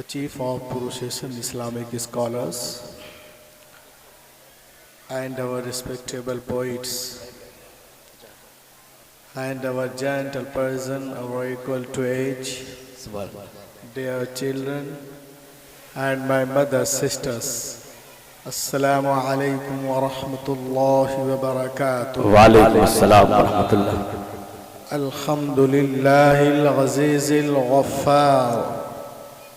the chief of Purusheshan Islamic scholars and our respectable poets and our gentle person, our equal to age, dear children and my mother, sisters. Assalamu alaikum wa rahmatullahi wa barakatuh. Wa alaikum assalam wa rahmatullah. Alhamdulillahil azizil ghaffar.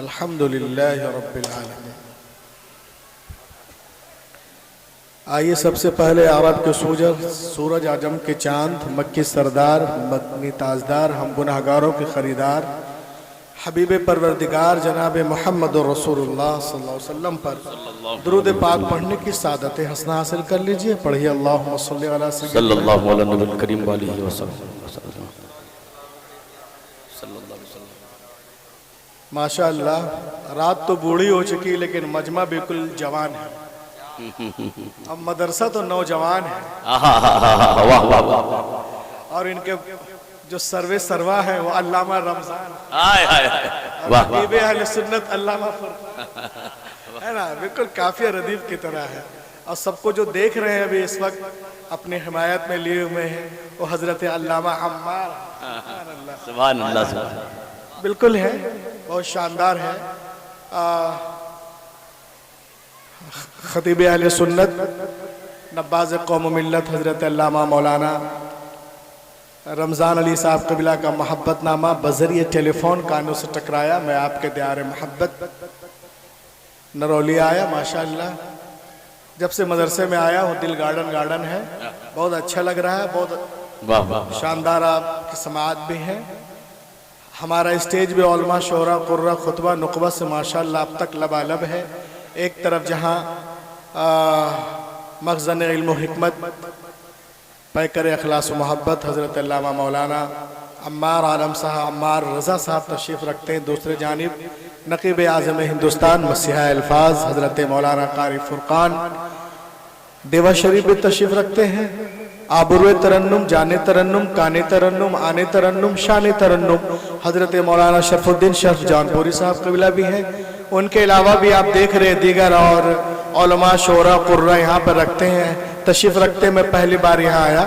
अल्हम्दुलिल्लाह रब्बिल आलमीन। आइए सबसे पहले अरब के सूरज आजम के चांद, मक्की सरदार, मदनी ताजदार, हम गुनाहगारों के खरीदार, हबीब परवरदिगार जनाब मोहम्मद रसूलुल्लाह सल्लल्लाहु अलैहि वसल्लम पर दुरूद पाक पढ़ने की सादत हसना हासिल कर लीजिए। पढ़िए अल्लाहुम्मा सल्लि अला सल्लल्लाहु अलैहि नबी करीम वालिहि वसल्लम। माशाअल्लाह, रात तो बूढ़ी हो चुकी लेकिन मजमा बिल्कुल जवान है। अब मदरसा तो नौजवान है। वाह वाह वाह। और इनके जो सर्वा है वो अल्लामा रमजान, वाह हबीब अहले सुन्नत अल्लामा है ना, बिल्कुल काफिया रदीफ की तरह है। और सबको जो देख रहे हैं अभी इस वक्त अपने हिमायत में लिए हुए हैं वो हजरत अल्लामा अम्मार, सुभान अल्लाह, बिल्कुल है, बहुत शानदार है। खतीब अहले सुन्नत नब्बाज़ कौम मिल्लत हजरत अल्लामा मौलाना रमज़ान अली साहब कबिला का मोहब्बतनामा बजरिए टेलीफोन कानों से टकराया। मैं आपके द्यारे मोहब्बत नरौली आया। माशाअल्लाह, जब से मदरसे में आया हूँ दिल गार्डन है, बहुत अच्छा लग रहा है, बहुत शानदार आपकी समाअत भी है। हमारा स्टेज भी औलमा शोरा कुर्रा खुतबा नुकबा से माशाअल्लाह अब तक लबालब है। एक तरफ जहाँ मखज़न इल्म हिकमत पैकर अखलास मोहब्बत हज़रत अल्लामा मौलाना अम्मार आलम साहब, अम्मार रज़ा साहब तशरीफ़ रखते हैं। दूसरे जानिब नक़ीब आज़म हिंदुस्तान मसीहा अल्फाज हज़रत मौलाना कारी फुरकान देवा शरीफ भी तशरीफ़ रखते हैं। आबुरुए तरन्नुम, जाने तरन्नुम, काने तरन्नुम, आने तरन्नुम, शाने तरन्नुम हज़रत मौलाना शरफुद्दीन शर्फ जौनपुरी साहब कबिला भी हैं। उनके अलावा भी आप देख रहे दीगर और औलमा शोरा कुर्रा यहाँ पर रखते हैं, तशरीफ़ रखते। मैं पहली बार यहाँ आया,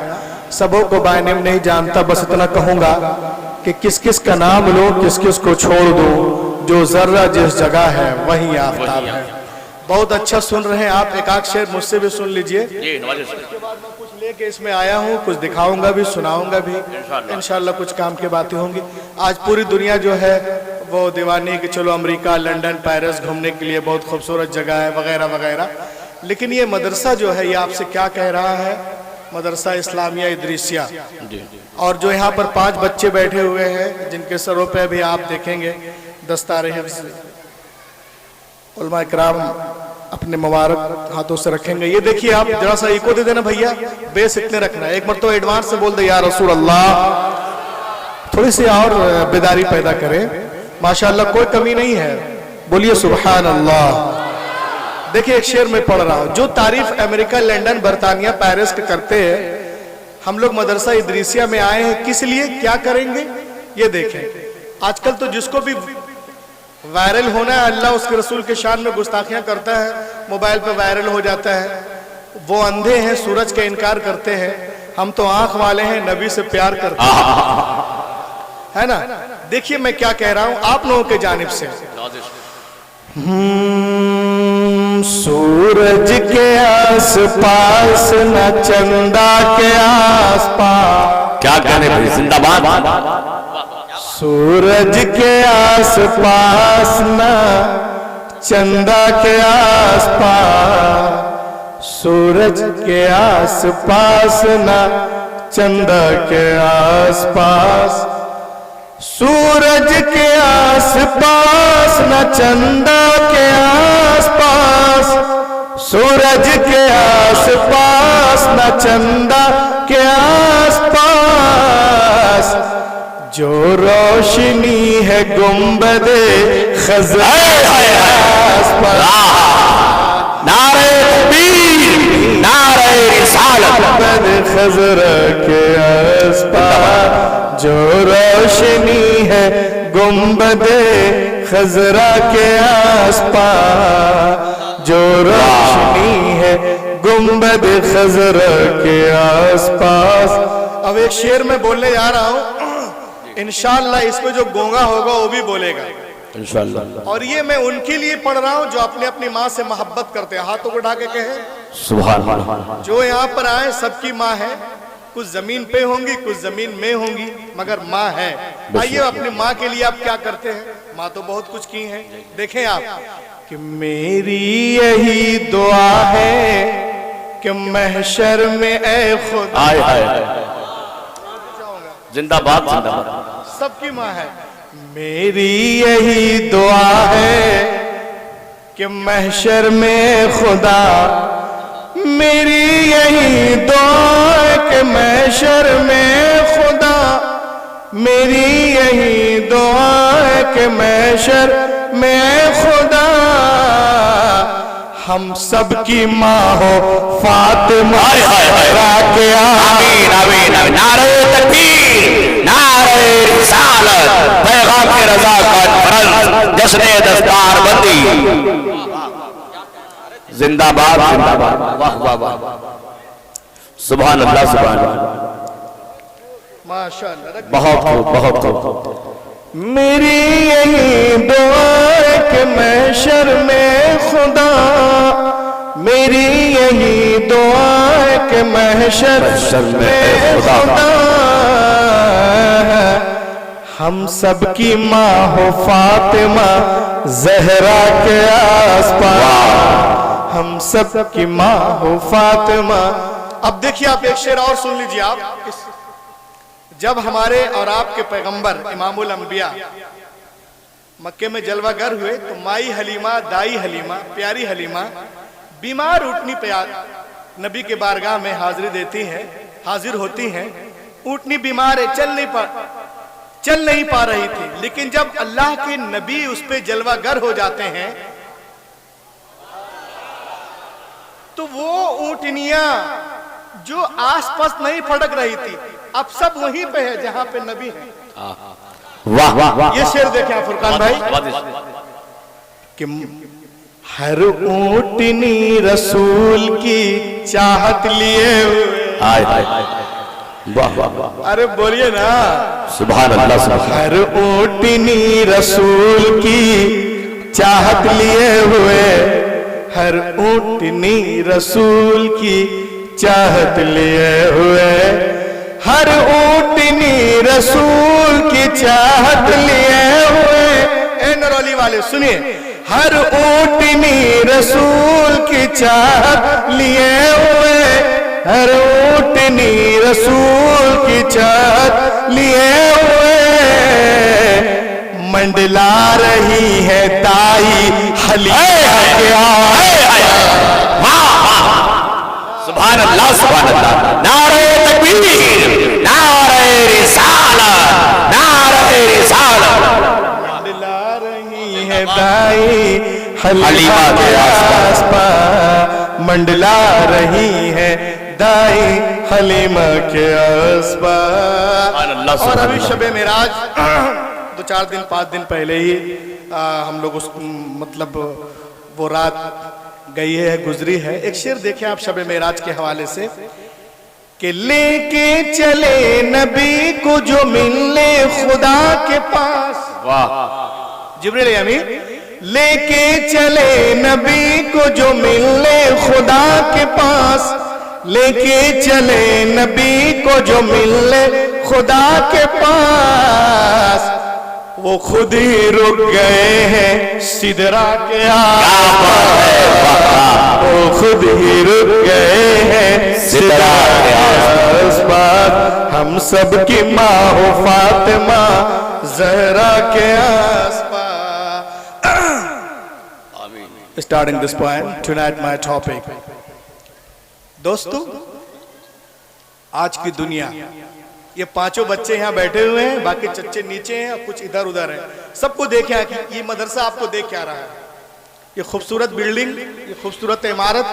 सबों को बायनेम नहीं जानता, बस इतना कहूँगा कि किस किस का नाम लो, किस किस को छोड़ दो, जो जर्रा जिस जगह है वहीं आफताब है। बहुत अच्छा सुन रहे हैं आप, एक आध शेर मुझसे भी सुन लीजिए। इसके बाद मैं कुछ लेके इसमें आया हूँ, कुछ दिखाऊंगा भी, सुनाऊंगा भी इंशाअल्लाह। कुछ काम की बातें होंगी। आज पूरी दुनिया जो है वो दीवानी कि चलो अमेरिका, लंदन, पेरिस घूमने के लिए बहुत खूबसूरत जगह है वगैरह वगैरह, लेकिन ये मदरसा जो है ये आपसे क्या कह रहा है? मदरसा इस्लामिया इदरीसिया। और जो यहाँ पर 5 बच्चे बैठे हुए हैं जिनके सरों पे भी आप देखेंगे दस्तार हिफ्ज़, उलमा इकराम अपने मुबारक हाथों से रखेंगे। ये देखिए आप, जरा सा इको दे देना भैया, बेस इतने रखना है। एक मरतबा तो एडवांस से बोल दे या रसूल अल्लाह, थोड़ी सी और बेदारी पैदा करें। माशाअल्लाह कोई कमी नहीं है, बोलिए सुभान अल्लाह। देखिए एक शेर में पढ़ रहा हूं, जो तारीफ अमेरिका, लंदन, बर्तानिया, पेरिस के करते हैं, हम लोग मदरसा इदरीसिया में आए हैं किस लिए, क्या करेंगे, ये देखें। आजकल तो जिसको भी वायरल होना है, अल्लाह उसके रसूल के शान में गुस्ताखियां करता है, मोबाइल पे वायरल हो जाता है। वो अंधे हैं, सूरज का इनकार करते हैं, हम तो आंख वाले हैं, नबी से प्यार करते हैं, है ना। देखिए मैं क्या कह रहा हूं आप लोगों के जानिब से। सूरज के आसपास न चंदा के आसपास, क्या कहने भाई, जिंदाबाद। सूरज के आसपास न चंदा के आसपास, सूरज के आसपास न चंदा के आसपास, सूरज के आसपास न चंदा के आसपास, सूरज के आसपास न चंदा के आसपास, जो रोशनी है गुंबदे खज़रा के आसपास, नारे तकबीर, नारे रिसालत, गुंबदे खज़रा के आसपास, जो रोशनी है गुंबदे खज़रा के आसपास, जो रोशनी है गुंबद खज़रा के आसपास। अब एक शेर में बोलने जा रहा हूं, इंशाअल्लाह इसको जो गोंगा होगा वो भी बोलेगा इंशाअल्लाह। और ये मैं उनके लिए पढ़ रहा हूं जो अपनी अपनी माँ से मोहब्बत करते हैं। हाथों को उठा के कहे सुभान अल्लाह। जो यहाँ पर आए सबकी माँ है, कुछ जमीन पे होंगी, कुछ जमीन में होंगी, मगर माँ है। आइए अपनी माँ के लिए आप क्या करते हैं, माँ तो बहुत कुछ की है। देखें आप कि मेरी यही दुआ है कि महशर में ए खुदा, आय हाय, जिंदाबाद जिंदाबाद, सबकी माँ है। मेरी यही दुआ है कि महशर में खुदा, मेरी यही दुआ है कि महशर में खुदा, मेरी यही दुआ है कि महशर में खुदा हम सबकी माँ हो फातिमा। आमीन आमीन आमीन। नारे तकबीर, नारे रिसालत, पैगाम के रज़ा कॉन्फ्रेंस, जश्न दस्तार बंदी, जिंदाबाद जिंदाबाद। वाह वाह वाह, सुभान अल्लाह सुभान अल्लाह, माशाअल्लाह। बहुत खूब बहुत खूब। मेरी यही दुआ है कि महशर में खुदा, मेरी यही दुआ है कि महशर में खुदा हम सबकी माँ हो फातिमा ज़हरा के आसपास, हम सबकी माँ हो फातिमा। अब देखिए आप एक शेर और सुन लीजिए आप। जब हमारे और आपके पैगंबर इमामुल अंबिया मक्के में जलवागर हुए तो माई हलीमा, दाई हलीमा, प्यारी हलीमा बीमार ऊँटनी पे नबी के बारगाह में हाजिरी देती हैं, हाजिर होती हैं। ऊँटनी बीमार है, चल नहीं पा रही थी, लेकिन जब अल्लाह के नबी उस पे जलवागर हो जाते हैं तो वो ऊँटनियां जो आसपास नहीं फड़क रही थी अब सब वहीं पे है जहां पे नबी है। वाह वाह वाह। ये शेर देखें फुरकान भाई कि हर ऊँटनी रसूल की चाहत लिए हुए। हाय हाय, वाह वाह वाह, अरे बोलिए ना सुभान अल्लाह सुभान। हर ऊँटनी रसूल की चाहत लिए हुए, हर ऊँटनी रसूल की चाहत लिए हुए, हर ऊँटनी रसूल की चाहत लिए हुए। ए नरौली वाले सुनिए, हर ऊँटनी रसूल की चाहत लिए हुए, हर ऊँटनी रसूल की चाहत लिए हुए। मंडला रही है ताई हलीमा सुभान अल्लाह सुभान अल्लाह। नारे तकबीर, नारे रिसालत, नारे रिसालत। मंडला रही है ताई हलीमा के आसपास मंडला रही है दाई हलीमा के आसपास। और अभी शबे मेराज 2-4 दिन 5 दिन पहले ही हम लोग उस मतलब वो रात गई है, गुजरी है। एक शेर देखें आप शबे मेराज के हवाले से कि लेके चले नबी को जो मिलने खुदा के पास। वाह। जिब्रील अमीन लेके चले नबी को जो मिलने खुदा के पास, लेके चले नबी को जो मिलने खुदा के पास, वो खुद ही रुक गए हैं सिदरा के आसपास, वो खुद ही रुक गए हैं सिदरा के आसपास। हम सब की माँ हो फातिमा ज़हरा के आसपास। Starting this poem tonight, my topic. दोस्तों, आज की दुनिया, ये 5 बच्चे यहाँ बैठे हुए हैं, बाकी चच्चे नीचे हैं और कुछ इधर उधर हैं। सबको देखे कि ये मदरसा आपको देख क्या रहा है, ये खूबसूरत बिल्डिंग, ये खूबसूरत इमारत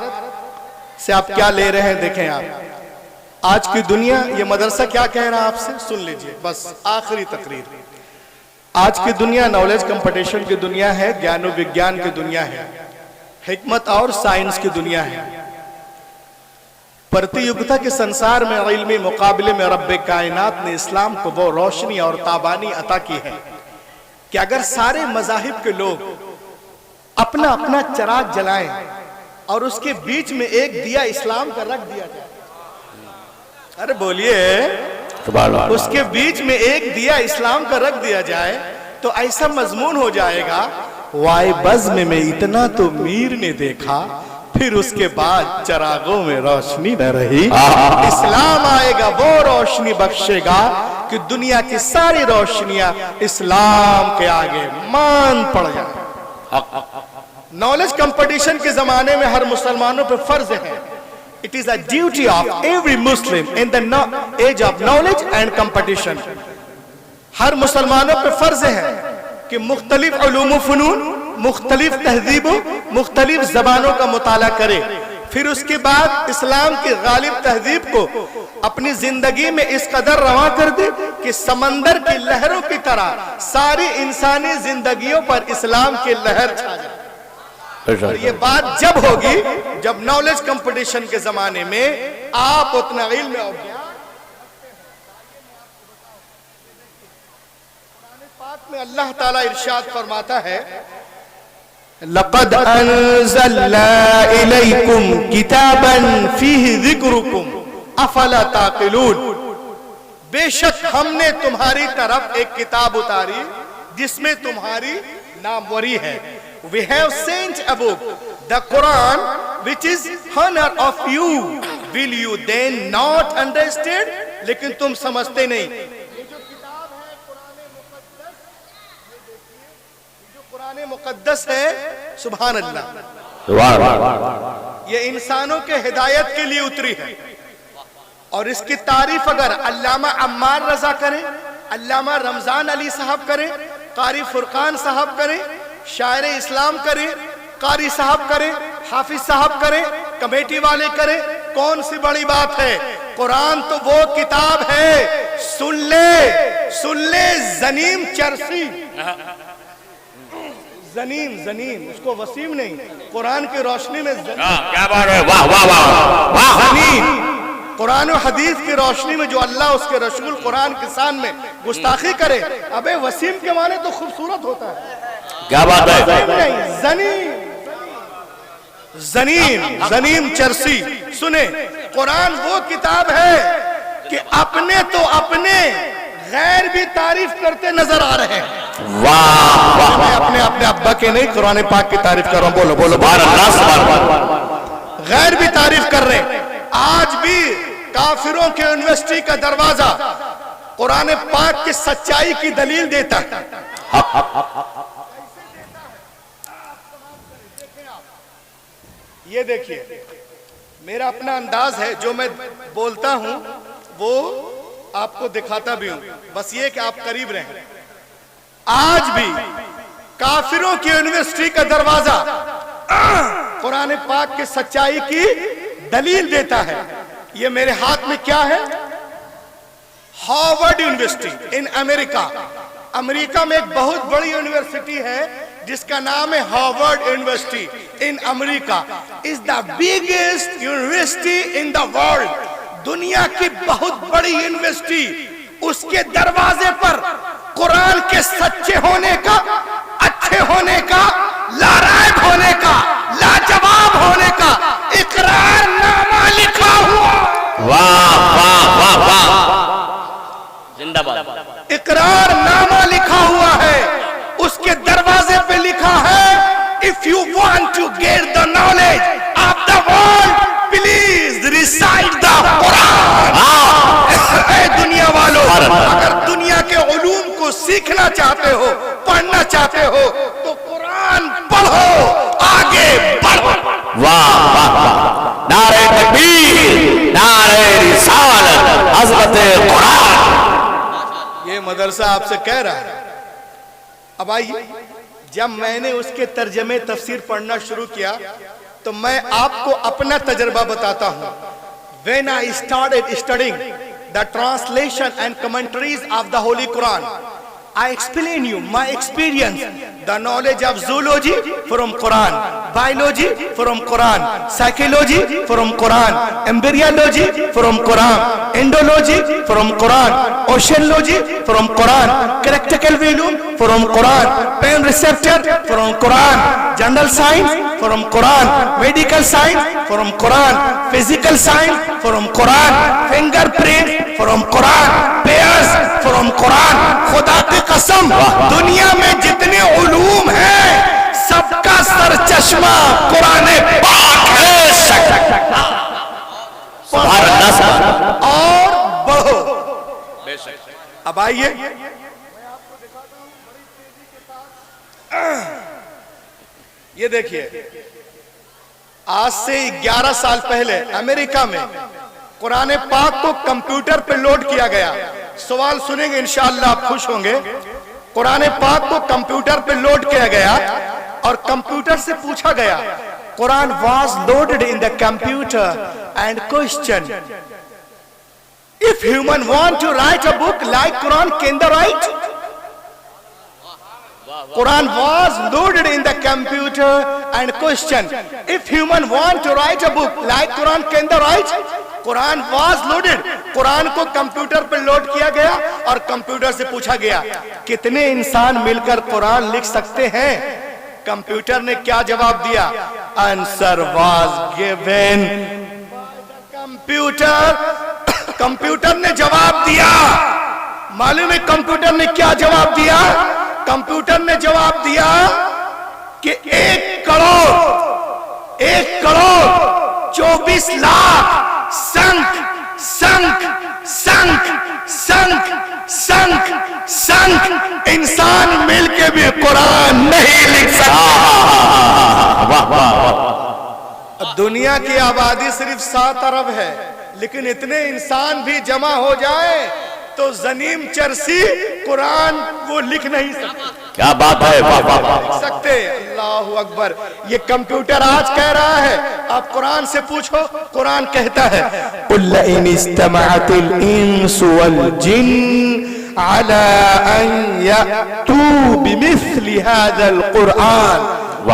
से आप क्या ले रहे हैं, देखें आप। आज की दुनिया, ये मदरसा क्या कह रहा है आपसे, सुन लीजिए बस आखिरी तकरीर। आज की दुनिया नॉलेज कंपटीशन की दुनिया है, ज्ञान और विज्ञान की दुनिया है, हिकमत और साइंस की दुनिया है। प्रतियोगिता के संसार में इल्मी मुकाबले में रब्बे कायनात ने इस्लाम को वो रोशनी और ताबानी अता की है कि अगर सारे मजाहिब के लोग अपना अपना चिराग जलाएं और उसके बीच में एक दिया इस्लाम का रख दिया जाए, अरे बोलिए, उसके बीच में एक दिया इस्लाम का रख दिया जाए तो ऐसा मजमून हो जाएगा, वाई बज़्म में इतना तो मीर ने देखा, फिर उसके बाद चरागों में रोशनी न रही। इस्लाम आएगा, वो रोशनी बख्शेगा कि दुनिया की सारी रोशनियां इस्लाम के आगे मान पड़ जाए। नॉलेज कंपटीशन के जमाने में हर मुसलमानों पर फर्ज है, it is a duty of every Muslim in the age of knowledge and competition. हर मुसलमानों पर फर्ज है कि मुख्तलिफ उलूम फनून, मुख्तलिफ तहजीबों, मुख्तलिफ जबानों का मुताला करे, फिर उसके बाद इस्लाम की गालिब तहजीब को अपनी जिंदगी में इस कदर रवा कर दे कि समंदर की लहरों की तरह सारी इंसानी जिंदगियों पर इस्लाम की लहर छा जाए। और ये बात जब होगी जब नॉलेज कंपटीशन के जमाने में आप उतना इल्म और ज्ञान में अल्लाह ताला इरशाद फरमाता है, लक़द अनज़लना इलैकुम किताबन फीहि ज़िक्रुकुम अफ़ला ताक़िलून। बेशक हमने तुम्हारी तरफ एक किताब उतारी जिसमें तुम्हारी नामवरी है। We have sent a book, the Quran, which is honor of you. Will you then not understand? लेकिन तुम समझते नहीं। कुरान मुक़द्दस है, सुभान अल्लाह, ये इंसानों के हिदायत के लिए उतरी है। और इसकी तारीफ अगर अल्लामा अम्मार रजा करें, अल्लामा रमजान अली साहब करें, कारी फुरकान साहब करें, शायर इस्लाम करें, कारी साहब करें, हाफिज साहब करें, कमेटी वाले करें, कौन सी बड़ी बात है। कुरान तो वो किताब है, सुन ले जनीम चरसी, जनीम जनीम, उसको वसीम नहीं, कुरान की रोशनी में क्या बात है, वाह वाह वाह। जनीम, कुरान और हदीस की रोशनी में जो अल्लाह उसके रसूल कुरान के शान में गुस्ताखी करे, अबे वसीम के माने तो खूबसूरत होता है, क्या बात है, जनीम जनीम जनीम चरसी। सुने, कुरान वो किताब है कि अपने तो अपने गैर भी तारीफ करते नजर आ रहे हैं। वाह वाह। मैं अपने अब्बा के नहीं, कुरान पाक की तारीफ कर रहा हूं। बोलो बोलो, गैर भी तारीफ कर रहे हैं। आज भी काफिरों के यूनिवर्सिटी का दरवाजा कुरान पाक की सच्चाई की दलील देता है। ये देखिए, मेरा अपना अंदाज है, जो मैं बोलता हूं वो आपको दिखाता भी हूं, बस ये कि आप करीब रहें। आज भी काफिरों की यूनिवर्सिटी का दरवाजा कुरान पाक की सच्चाई की दलील देता है। ये मेरे हाथ में क्या है? Harvard university in America. America में एक बहुत बड़ी यूनिवर्सिटी है जिसका नाम है Harvard university in America. Is the biggest university in the world. दुनिया की बहुत बड़ी यूनिवर्सिटी, उसके दरवाजे पर कुरान के सच्चे होने का, अच्छे होने का, लारायब होने का, लाजवाब होने का इकरारनामा लिखा हुआ। वाह वाह वाह वाह, जिंदाबाद। इकरारनामा लिखा हुआ है, उसके दरवाजे पे लिखा है if you want to get the knowledge of the world please recite the Quran. दुनिया वालों, अगर दुनिया के उलूम को सीखना चाहते हो, पढ़ना चाहते हो तो कुरान पढ़ो, आगे बढ़ो। वाह वाह वाह, नारे तकबीर, नारे रिसालत, हज़रत कुरान। ये मदरसा आपसे कह रहा है। अब आइए, जब मैंने उसके तर्जमे तफसीर पढ़ना शुरू किया तो मैं आपको अपना तजर्बा बताता हूं। When I started studying the translation and commentaries of the Holy Quran, I explain you my experience, the knowledge of zoology from Quran, biology from Quran, psychology from Quran, embryology from Quran, endology from Quran, oceanology from Quran, critical value from Quran, pain receptor from Quran, general science from Quran, medical science from Quran, physical science from Quran, fingerprint from Quran, pairs from Quran। खुदा की कसम, दुनिया में जितने उलूम हैं सबका सरचश्मा कुरान पाक है। और बढ़ो। अब आइए, ये देखिए, आज से 11 साल पहले अमेरिका में कुरान पाक को कंप्यूटर पे लोड किया गया। सवाल सुनेंगे इंशाअल्लाह, आप खुश होंगे। कुरान पाक को कंप्यूटर पे लोड किया गया और कंप्यूटर से पूछा गया, Quran was loaded in the computer and question, if human want to write a book like Quran can they write? Quran was loaded in the computer and question, if human want to write a book like Quran can the write? Quran was loaded, Quran को computer पर load किया गया और computer से पूछा गया कितने इंसान मिलकर कुरान लिख सकते हैं? कंप्यूटर ने क्या जवाब दिया? Answer was given computer. Computer ने जवाब दिया। मालूम है कंप्यूटर ने क्या जवाब दिया? कंप्यूटर ने जवाब दिया कि 1 करोड़ 24 लाख संख संख संख संख संख संख इंसान मिलके भी कुरान नहीं लिख सकता। दुनिया की आबादी सिर्फ 7 अरब है, लेकिन इतने इंसान भी जमा हो जाए तो जनीम चरसी कुरान वो लिख नहीं सकते। क्या बात है, वाह वाह वाह। लिख सकते। अल्लाहु अकबर। ये कंप्यूटर आज कह रहा है, आप कुरान से पूछो, कुरान कहता है कुल इन इस्तमअतिल इंसु वल जिन अला अन यअतू बिमिस्लि हाज़ल कुरान।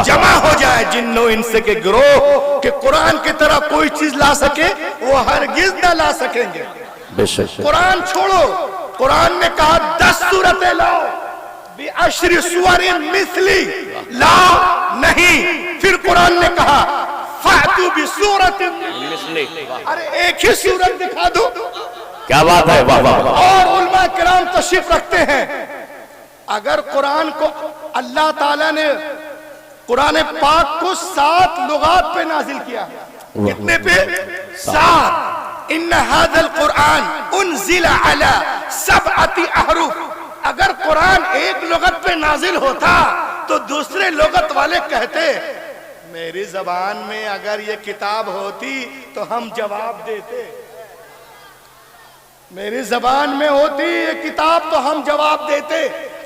जमा हो जाए जिन्नो इनसे के गिरोह कि कुरान की तरह कोई चीज ला सके, वो हरगिज ना ला सकेंगे। कुरान छोड़ो, कुरान ने कहा 10 सूरतें लाओ, बिअश्रि सुवरिन मिस्ली लाओ नहीं। फिर कुरान ने कहा फातू बिसूरतिन मिस्ली, अरे एक ही सूरत दिखा दो। क्या बात है, वाह वाह। और उलमा किराम तशरीफ रखते हैं, अगर कुरान को अल्लाह ताला ने कुरान पाक को 7 लुगात पे नाजिल किया। कितने पे? 7। इन्ना हाज़ल कुरान उन्ज़िला अला सबअति अहरूफ। अगर कुरान एक लुगत पे नाजिल होता तो दूसरे लुगत वाले कहते मेरी जबान में अगर ये किताब होती तो हम जवाब देते, मेरी जबान में होती ये किताब तो हम जवाब देते।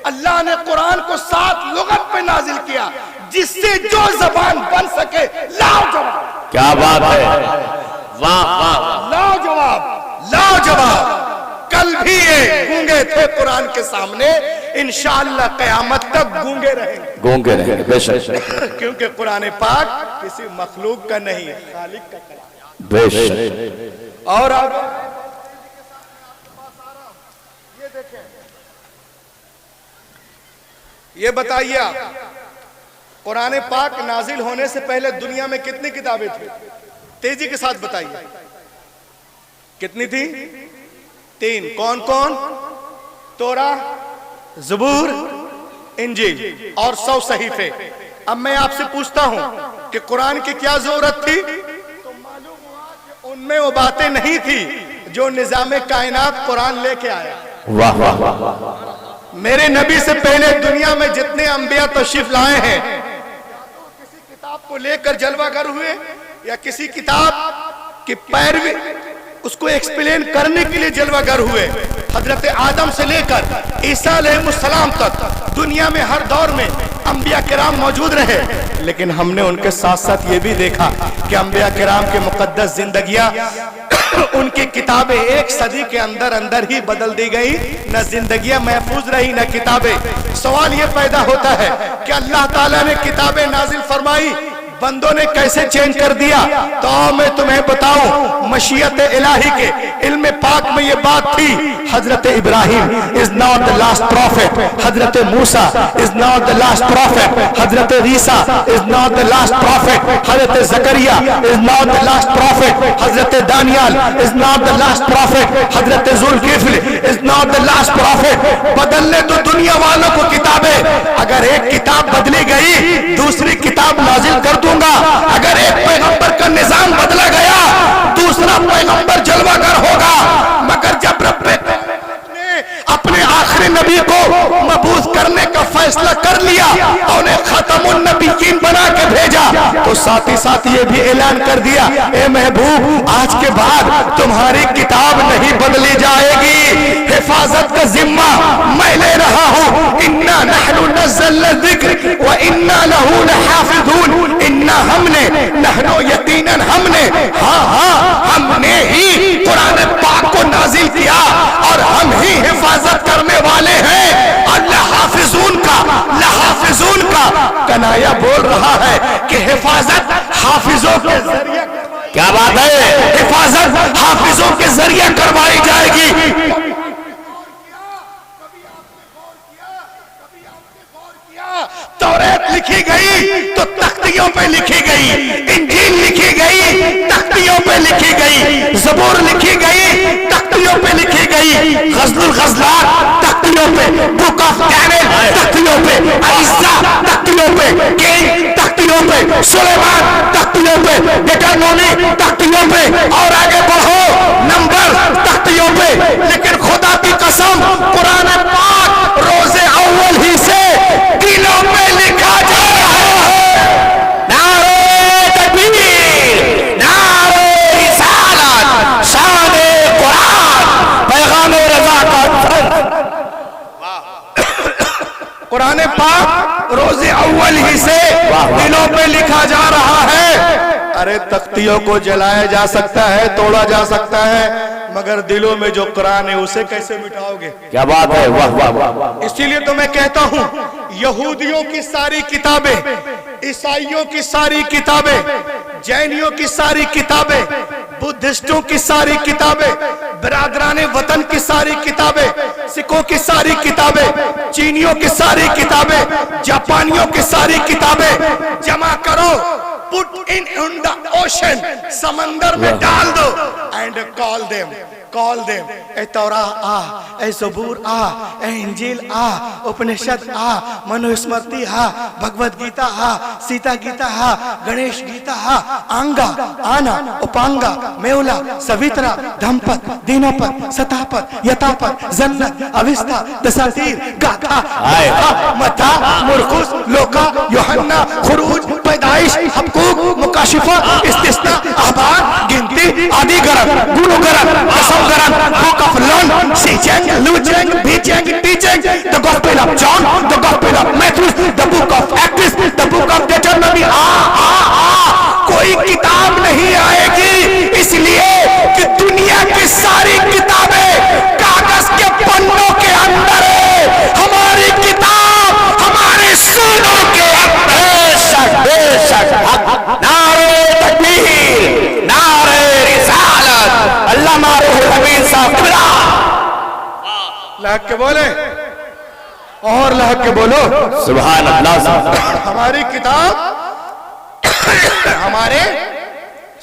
अल्लाह ने कुरान को 7 लुगत पे नाजिल किया, जिससे जो जबान बन सके लाजवाब। क्या बात है, वाह वाह, लाजवाब लाजवाब। कल भी ये गूंगे थे कुरान के सामने, इंशाअल्लाह क़यामत तक गूंगे रहेंगे, गूंगे रहेंगे बेशक, क्योंकि कुरान पाक किसी मखलूक का नहीं है, खालिक का कलाम बेशक। और अब ये देखें, ये बताइए आप, कुरान पाक नाजिल होने से पहले दुनिया में कितनी किताबें थी? तेजी के साथ बताइए, कितनी थी? 3। कौन कौन? तोरा, ज़बूर, इंजील और 100 सहीफे। अब मैं आपसे पूछता हूं कि कुरान की क्या जरूरत थी? तो मालूम हुआ कि उनमें वो बातें नहीं थी जो निजाम कायनात कुरान लेके आया। वाह वाह वाह। मेरे नबी से पहले दुनिया में जितने अंबिया तशरीफ लाए हैं, किसी किताब को लेकर जलवागर हुए या किसी किताब की पैरवी उसको एक्सप्लेन करने के लिए जलवागर हुए। हजरत आदम से लेकर ईसा अलैहिस्सलाम तक दुनिया में हर दौर में अंबिया किराम मौजूद रहे, लेकिन हमने उनके साथ साथ ये भी देखा कि अंबिया किराम के मुकद्दस जिंदगियां उनकी किताबें 1 सदी के अंदर अंदर ही बदल दी गई, न जिंदगियां महफूज रही न किताबें। सवाल ये पैदा होता है कि अल्लाह ताला ने किताबें नाजिल फरमाई, बंदों ने कैसे चेंज कर दिया? तो मैं तुम्हें बताऊं, मशीयत इलाही के इल्म पाक में ये बात थी। हजरत Ibrahim is not the last prophet, हजरत Musa is not the last prophet, हजरत Isa is not the last prophet, हजरत Zakariya is not the last prophet, हजरत Daniyal is not the last prophet, हजरत Zulkifl is not the last prophet. बदलने तो दुनिया वालों को किताबें, अगर एक किताब बदली गई दूसरी किताब नाजिल कर दूंगा। अगर एक पैगंबर का निजाम बदला गया दूसरा पैगंबर जलवागर होगा। मगर जब रब ने अपने आखिरी नबी को मबूस करने का फैसला कर लिया और उन्हें खत्मुन नबीयीन बना के भेजा, तो साथ ही साथ ये भी ऐलान कर दिया, ए महबूब आज के बाद तुम्हारी किताब नहीं बदली जाएगी, हिफाजत का जिम्मा मैं ले रहा हूँ। इन्ना नहनु नज़्ज़लना ज़िक्र व इन्ना लहू लहाफ़िज़ून। इन्ना हमने, नहनु यकीनन हमने, हाँ हमने ही कुरान पाक को नाजिल किया और हम ही हिफाजत करने वाले हैं। और लहाफ़िज़ून का कनाया बोल रहा है कि हिफाजत हाफिजों के जरिए, क्या बात है, हिफाजत हाफिजों के जरिए करवाई जाएगी। तौरात लिखी गई तो तख्तियों पे लिखी गई, इंजील लिखी गई तख्तियों पे लिखी गई, ज़बूर लिखी गई तख्तियों पे लिखी गई, गज़लुल गज़लात तख्तियों पे, बुक ऑफ डैनियल तख्तियों पे, अइज़्ज़ा तख्तियों पे, किंग तख्तियों पे, सुलेमान तख्तियों पे, डिटरनोमी तख्तियों पे, और आगे बढ़ो नंबर तख्तियों पे। लेकिन खुदा की कसम कुरान पाक रोज़े अव्वल ही से दिलों पे लिखा जा रहा है। नारे तकबीर, नारे रिसालत, शान कुरान, पैगाम रज़ा का। कुरान पाक रोज़े अव्वल ही से दिलों पे लिखा जा रहा है। अरे तख्तियों को जलाया जा सकता है, तोड़ा जा सकता है, मगर दिलों में जो कुरान है उसे कैसे मिटाओगे? क्या बात है, वाह वाह वाह। इसीलिए तो मैं कहता हूं, यहूदियों की सारी किताबें, ईसाइयों की सारी किताबें, जैनियों की सारी किताबें, बुद्धिस्टों की सारी किताबें, बिरादराने वतन की सारी किताबें, सिखों की सारी किताबें, चीनियों की सारी किताबें, जापानियों की सारी किताबें जमा करो, पुट इन द ओशन, समंदर में डाल दो, एंड कॉल देम, ए तौरा आ, ए ज़बूर आ, ए इंजील आ, उपनिषद आ, मनुस्मृति आ, भगवत गीता आ, सीता गीता आ, गणेश गीता आ, आंगा, आना, उपांगा, मेउला, सवित्रा, धमपत, दीनपत, सतापत, यतापत, जन्नत, अविस्ता, दसातीर, गाथा, मता, मुरकुस, लोका, योहन्ना, खुरूज, पैदाइश, हबकूक, मुकाशिफा, इस्तिस्ना, अहबार, गिनती, आदि गरब। Gurugaran, Asamgaran, Book of Lon, Sicheng, Lucheng, Bicheng, Teacheng, the Gospel of John, the Gospel of Matthew, the Book of Acts, the Book of Deuteronomy. कोई किताब नहीं आएगी, इसलिए कि दुनिया की सारी किताबें कागज के पन्नों के अंदर है, हमारी किताब हमारे सीनों के अंदर। बेशक नारे तकबीर, नारे रिसालत, अल्लामा रूहुल अमीन साहब लहक के बोले और लहक के बोलो सुभान अल्लाह। हमारी किताब हमारे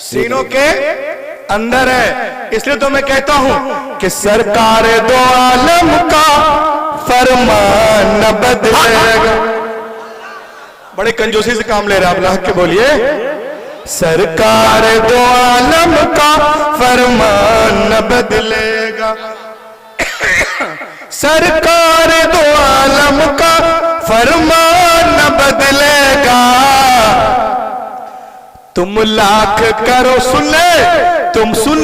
सीनों के अंदर है। इसलिए तो मैं कहता हूं कि सरकार दो आलम का फरमान न बदलेगा। बड़े कंजूसी से काम ले रहे आप, लहक के बोलिए। सरकार दो आलम का फरमान न बदलेगा, सरकार दो आलम का फरमान न बदलेगा। तुम लाख करो सुन ले, तुम सुन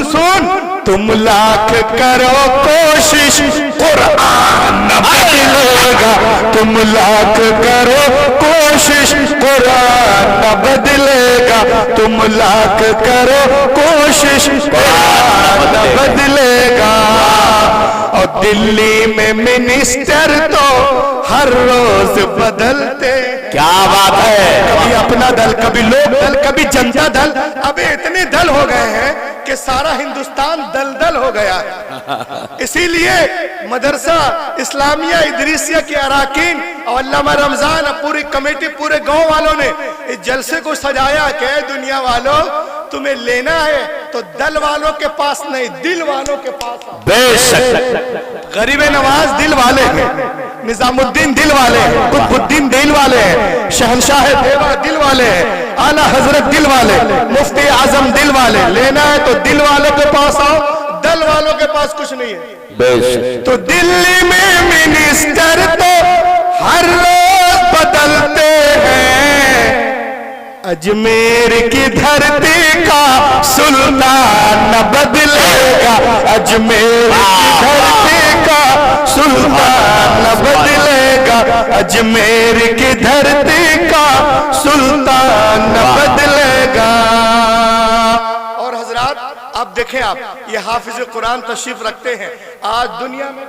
तुम लाख करो कोशिश, कुरान न बदलेगा। तुम लाख करो कोशिश, कुरान न बदलेगा। तुम लाख करो कोशिश, कुरान न बदलेगा। और दिल्ली में मिनिस्टर तो हर रोज बदलते। क्या बात है। कभी अपना दल, कभी लोक दल, कभी जनता दल। अब इतने दल हो गए हैं कि सारा हिंदुस्तान दल हो गया है। इसीलिए मदरसा इस्लामिया इदरीसिया के अराकीन और अल्लामा रमजान पूरी कमेटी, पूरे गांव वालों ने इस जलसे को सजाया कि दुनिया वालों तुम्हें लेना है तो दल वालों के पास नहीं, दिल वालों के पास। बेशक गरीब नवाज दिल वाले हैं, निजामुद्दीन दिल वाले हैं, कुतुबुद्दीन दिल वाले हैं, शहनशाह देवा दिल वाले हैं, आला हजरत दिल वाले, मुफ्ती आजम दिल वाले। लेना है तो दिल वाले के पास आओ, दल वालों के पास कुछ नहीं है। बेशक तो दिल्ली में मिनिस्टर तो हर रोज बदलते हैं, अजमेर की धरती का सुल्तान न बदलेगा। अजमेर की धरती का सुल्तान न बदलेगा। अजमेर की धरती का सुल्तान न बदलेगा। और हजरात आप देखें, आप ये हाफिज कुरान तशरीफ रखते हैं। आज दुनिया में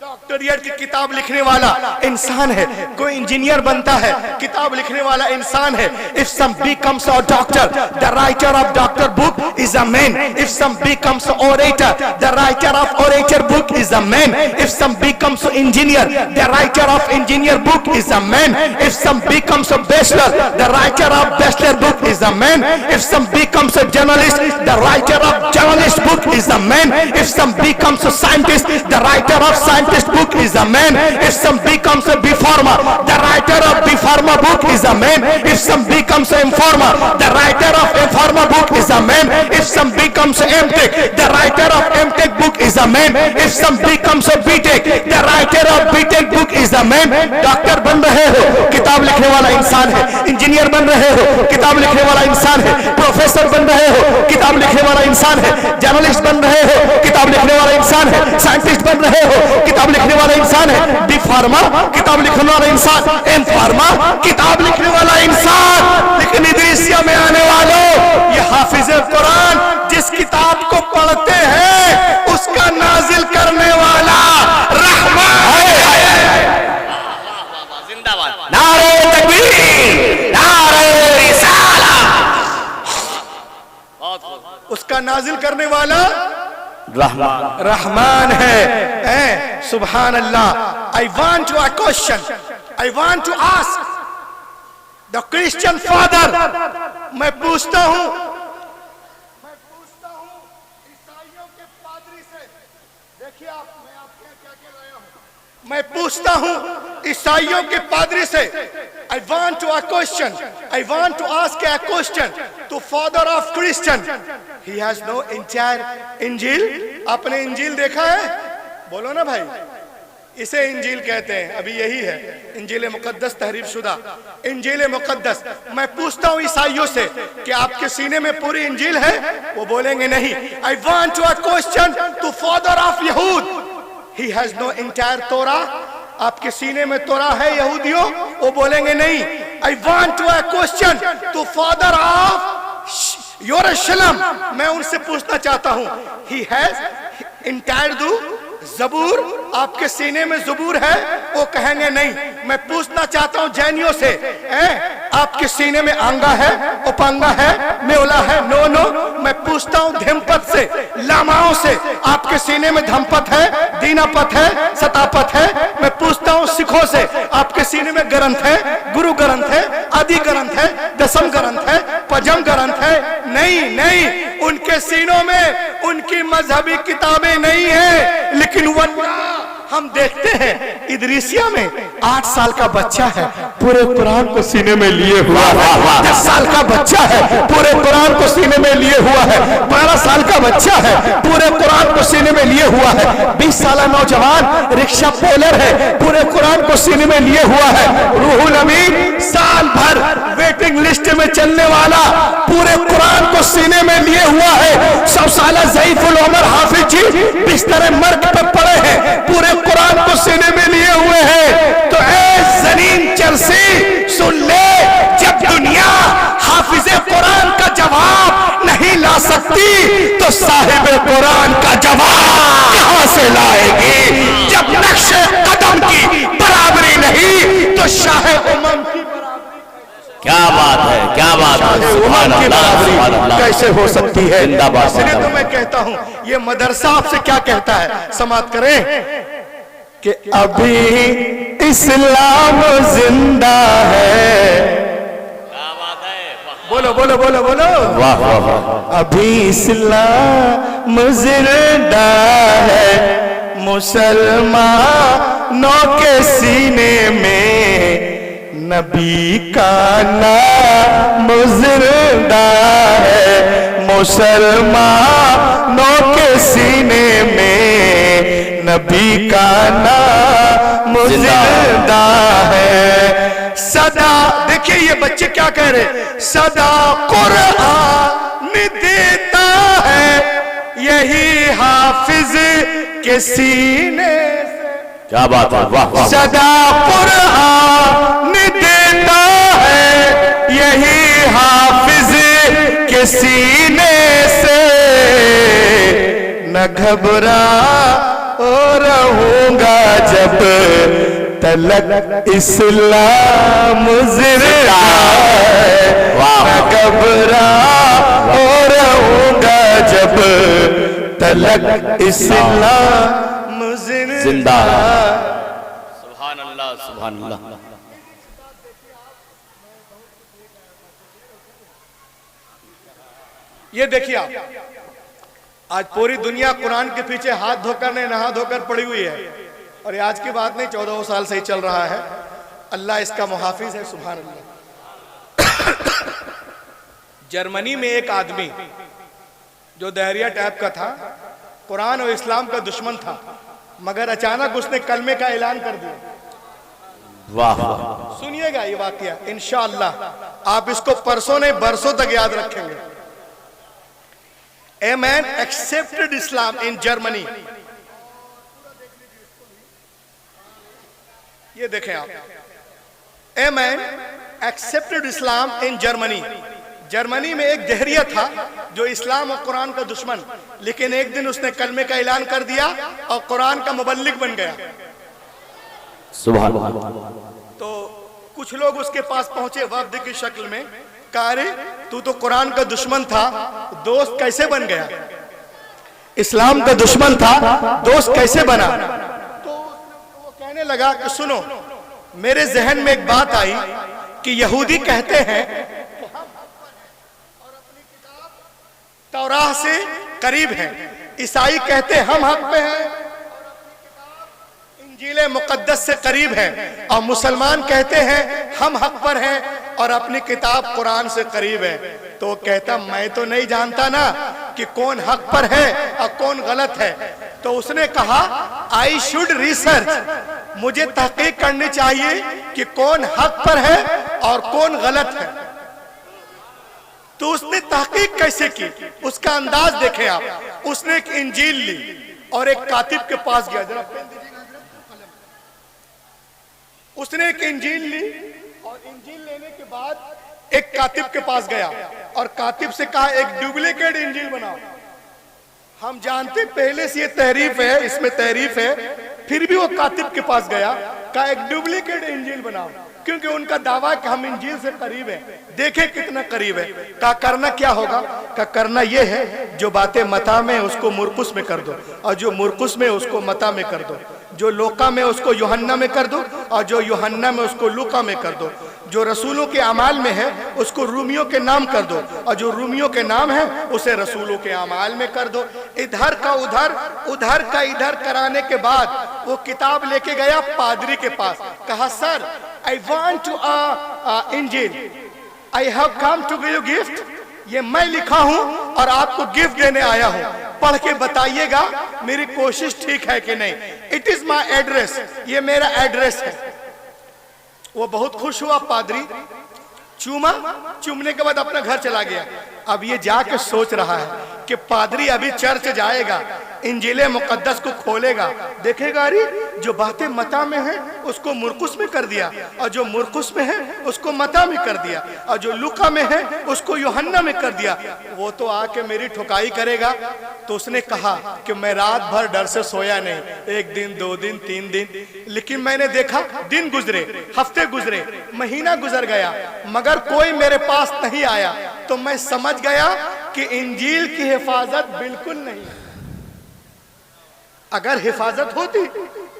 डॉक्टरियट की किताब लिखने वाला इंसान है, कोई इंजीनियर बनता है, किताब लिखने वाला इंसान है। If some becomes a doctor, the writer of doctor book is a man. If some becomes an orator, the writer of orator book is a man. If some becomes an engineer, the writer of engineer book is a man. If some becomes a bachelor, the writer of bachelor book is a man. If some becomes a journalist, the writer of journalist book is a man. If some becomes a scientist, the writer of scientist book is a man. If some becomes a B-Pharma, the writer of B-Pharma book is a man. If some becomes a M-Pharma, the writer of M-Pharma book is a man. If some becomes a M-Tech, the writer of M-Tech book is a man. If some becomes a B-Tech, the writer of B-Tech book is a man. Doctor बन रहे हो, किताब लिखने वाला इंसान है। Engineer बन रहे हो, किताब लिखने वाला इंसान है। प्रोफेसर बन रहे हो, किताब लिखने वाला इंसान है। जर्नलिस्ट बन रहे हो, किताब लिखने वाला इंसान है। साइंटिस्ट बन रहे हो, किताब लिखने वाला इंसान है। डी फार्मा किताब लिखने वाला इंसान, एम फार्मा किताब लिखने वाला इंसान। लेकिन इदरीसिया में आने वालों, ये हाफिज कुरान जिस किताब को पढ़ते हैं उसका नाजिल करने वाला रहमान है। जिंदाबाद। नारे तकबीर, नारे रिसालत। उसका नाजिल करने वाला रहमान रहमान है। सुभान अल्लाह। I want to question, I want to ask the Christian father. मैं पूछता हूं ईसाइयों के पादरी से, देखिए आप, मैं क्या कह रहा हूं। मैं पूछता हूं ईसाइयों के पादरी से, I want to a question. I want to ask a question to father of Christian. He has no entire Injil. आपने इंजील देखा है? बोलो ना भाई। इसे इंजील कहते हैं। अभी यही है इंजील मुकद्दस तहरीफ शुदा इंजील मुकद्दस। मैं पूछता हूँ ईसाइयों से कि आपके सीने में पूरी इंजील है? वो बोलेंगे नहीं। I want to question to father of यहूद, ही हैज नो एंटायर तोरा। आपके सीने में तोरा है यहूदियों? वो बोलेंगे नहीं। I want to question to father of यरूशलेम, मैं उनसे पूछना चाहता हूं, ही हैज एंटायर दू जबूर, आपके सीने में जबूर है? वो कहेंगे नहीं। मैं पूछना चाहता हूं जैनियों से, आपके सीने में आंगा है, उपांगा है, मेवला है? No no. मैं पूछता हूं धम्पत से, लामाओं से, आपके सीने में धम्पत है, दीनापत है, सतापत है? मैं पूछता हूं सिखों से, आपके सीने में ग्रंथ है, गुरु ग्रंथ है, आदि ग्रंथ है, दसम ग्रंथ है, पजम ग्रंथ है? नहीं नहीं, उनके सीनों में उनकी मजहबी किताबें नहीं है। लेकिन वल्लाह हम देखते हैं इदरीसिया में 8 साल का बच्चा है, पूरे कुरान को सीने में लिए हुआ है। 10 साल का बच्चा है, पूरे कुरान को सीने में लिए हुआ है। 12 साल का बच्चा है, पूरे कुरान को सीने में लिए हुआ है। 20 साल नौजवान रिक्शा पोलर है, पूरे कुरान को सीने में लिए हुआ है। रूहुल अमीन साल भर वेटिंग लिस्ट में चलने वाला, पूरे कुरान को सीने में लिए हुआ है। 100 साल ज़ईफुल उमर हाफिज जी बिस्तर मर्ग पर पड़े हैं, पूरे कुरान को सीने में लिए हुए हैं। तो ऐ जनीन चरसी सुन ले, जब दुनिया हाफिजे कुरान का जवाब नहीं ला सकती तो साहिब कुरान का जवाब कहां से लाएगी? जब नक्शे कदम की बराबरी नहीं तो शाह उम्म की क्या बात है, क्या बात है, उम्म की बराबरी कैसे हो सकती है? जिंदाबाद। इसलिए तो मैं कहता हूं ये मदरसा आपसे क्या कहता है, समाप्त करें कि अभी इस्लाम जिंदा है। क्या बात है, बोलो बोलो बोलो बोलो, वाह वाह वाह। अभी इस्लाम जिंदा है, मुसलमानों के सीने में नबी का नाम जिंदा है। मुसलमानों के सीने में नबी का नाम जिंदा है। सदा देखिए ये बच्चे क्या कह रहे, सदा कुरान देता है, यही हाफिज के सीने से। क्या बात है, वाह वाह। सदा कुरान देता है, यही हाफिज के सीने से। न घबरा रहूंगा जब तलक इस्लाम जिंदा है। न घबरा रहूंगा जब तलक इस्लाम जिंदा है। सुभान अल्लाह, सुभान अल्लाह। ये देखिए आप, आज पूरी दुनिया कुरान के पीछे हाथ धोकर नहीं नहा धोकर पड़ी हुई है। और ये आज की बात नहीं, 14 साल से ही चल रहा है। अल्लाह इसका मुहाफिज है, सुभान अल्लाह। जर्मनी में एक आदमी जो दहरिया टाइप का था, कुरान और इस्लाम का दुश्मन था, मगर अचानक उसने कलमे का ऐलान कर दिया। वाह वाह। सुनिएगा ये वाकया, इंशाअल्लाह आप इसको परसों नहीं बरसों तक याद रखेंगे। A man accepted Islam in Germany. ये देखें आप, A man accepted Islam in Germany. Germany में एक दहरिया था जो इस्लाम और कुरान का दुश्मन, लेकिन एक दिन उसने कलमे का ऐलान कर दिया और कुरान का मुबल्लिग बन गया। सुभान अल्लाह। तो कुछ लोग उसके पास पहुंचे वफ्द की शक्ल में, कहा रे तू तो कुरान का दुश्मन था, दोस्त कैसे बन गया? इस्लाम का दुश्मन था, दोस्त कैसे बना? तो वो कहने लगा कि सुनो, मेरे जहन में एक बात आई कि यहूदी कहते हैं कि हम और अपनी किताब तौराह से करीब हैं, ईसाई कहते हैं हम हक पे हैं इंजील मुकद्दस से करीब है, और मुसलमान कहते हैं हम हक पर हैं और अपनी किताब कुरान से करीब है। तो कहता मैं तो नहीं जानता ना कि कौन हक पर है और कौन गलत है, तो उसने कहा आई शुड रिसर्च, मुझे तहकीक करनी चाहिए कि कौन हक पर है और कौन गलत है। तो उसने तहकीक कैसे की, उसका अंदाज देखे आप। उसने एक इंजील ली और एक कातिब के पास गया, जरा पेन दीजिएगा। उसने एक इंजील ली और इंजील लेने के बाद एक कातिब के पास गया और कातिब से कहा एक डुप्लीकेट इंजील बनाओ। हम जानते पहले से ये तहरीफ है, इसमें तहरीफ है, फिर भी वो कातिब के पास गया, कहा एक डुप्लीकेट इंजील बनाओ, क्योंकि उनका दावा कि हम इंजील से करीब है, देखे कितना करीब है। कहा करना क्या होगा, कहा करना ये है जो बातें मता में उसको मुरकुस में कर दो, और जो मुरकुस में उसको मता में कर दो, जो लोका में उसको यूहन्ना में कर दो, और जो यूहन्ना में उसको लूका में कर दो, जो रसूलों के अमाल में है उसको रूमियों के नाम कर दो, और जो रूमियों के नाम है उसे रसूलों के अमाल में कर दो। इधर का उधर, उधर का इधर कराने के बाद वो किताब लेके गया पादरी के पास। कहा सर आई वॉन्ट टू इंजील, I have come to give you gift, ये मैं लिखा हूं और आपको गिफ्ट देने आया हूं, पढ़ के बताइएगा मेरी कोशिश ठीक है कि नहीं। इट इज माई एड्रेस, ये मेरा एड्रेस है। वो बहुत खुश हुआ, पादरी चूमा, चूमने के बाद अपना घर चला गया। अब ये जाके सोच रहा है कि पादरी अभी चर्च जाएगा, इंजीले मुकद्दस को खोलेगा, देखेगा अरे जो बातें मता में है उसको मुरकुस में कर दिया, और जो मुरकुस में है उसको मता में कर दिया, और जो लुका में है उसको यूहन्ना में कर दिया, वो तो आके मेरी ठुकाई करेगा। तो उसने कहा कि मैं रात भर डर से सोया नहीं, 1 दिन 2 दिन 3 दिन, लेकिन मैंने देखा दिन गुजरे, हफ्ते गुजरे, महीना गुजर गया, मगर कोई मेरे पास नहीं आया। तो मैं समझ गया कि इंजील की हिफाजत बिल्कुल नहीं। अगर हिफाजत होती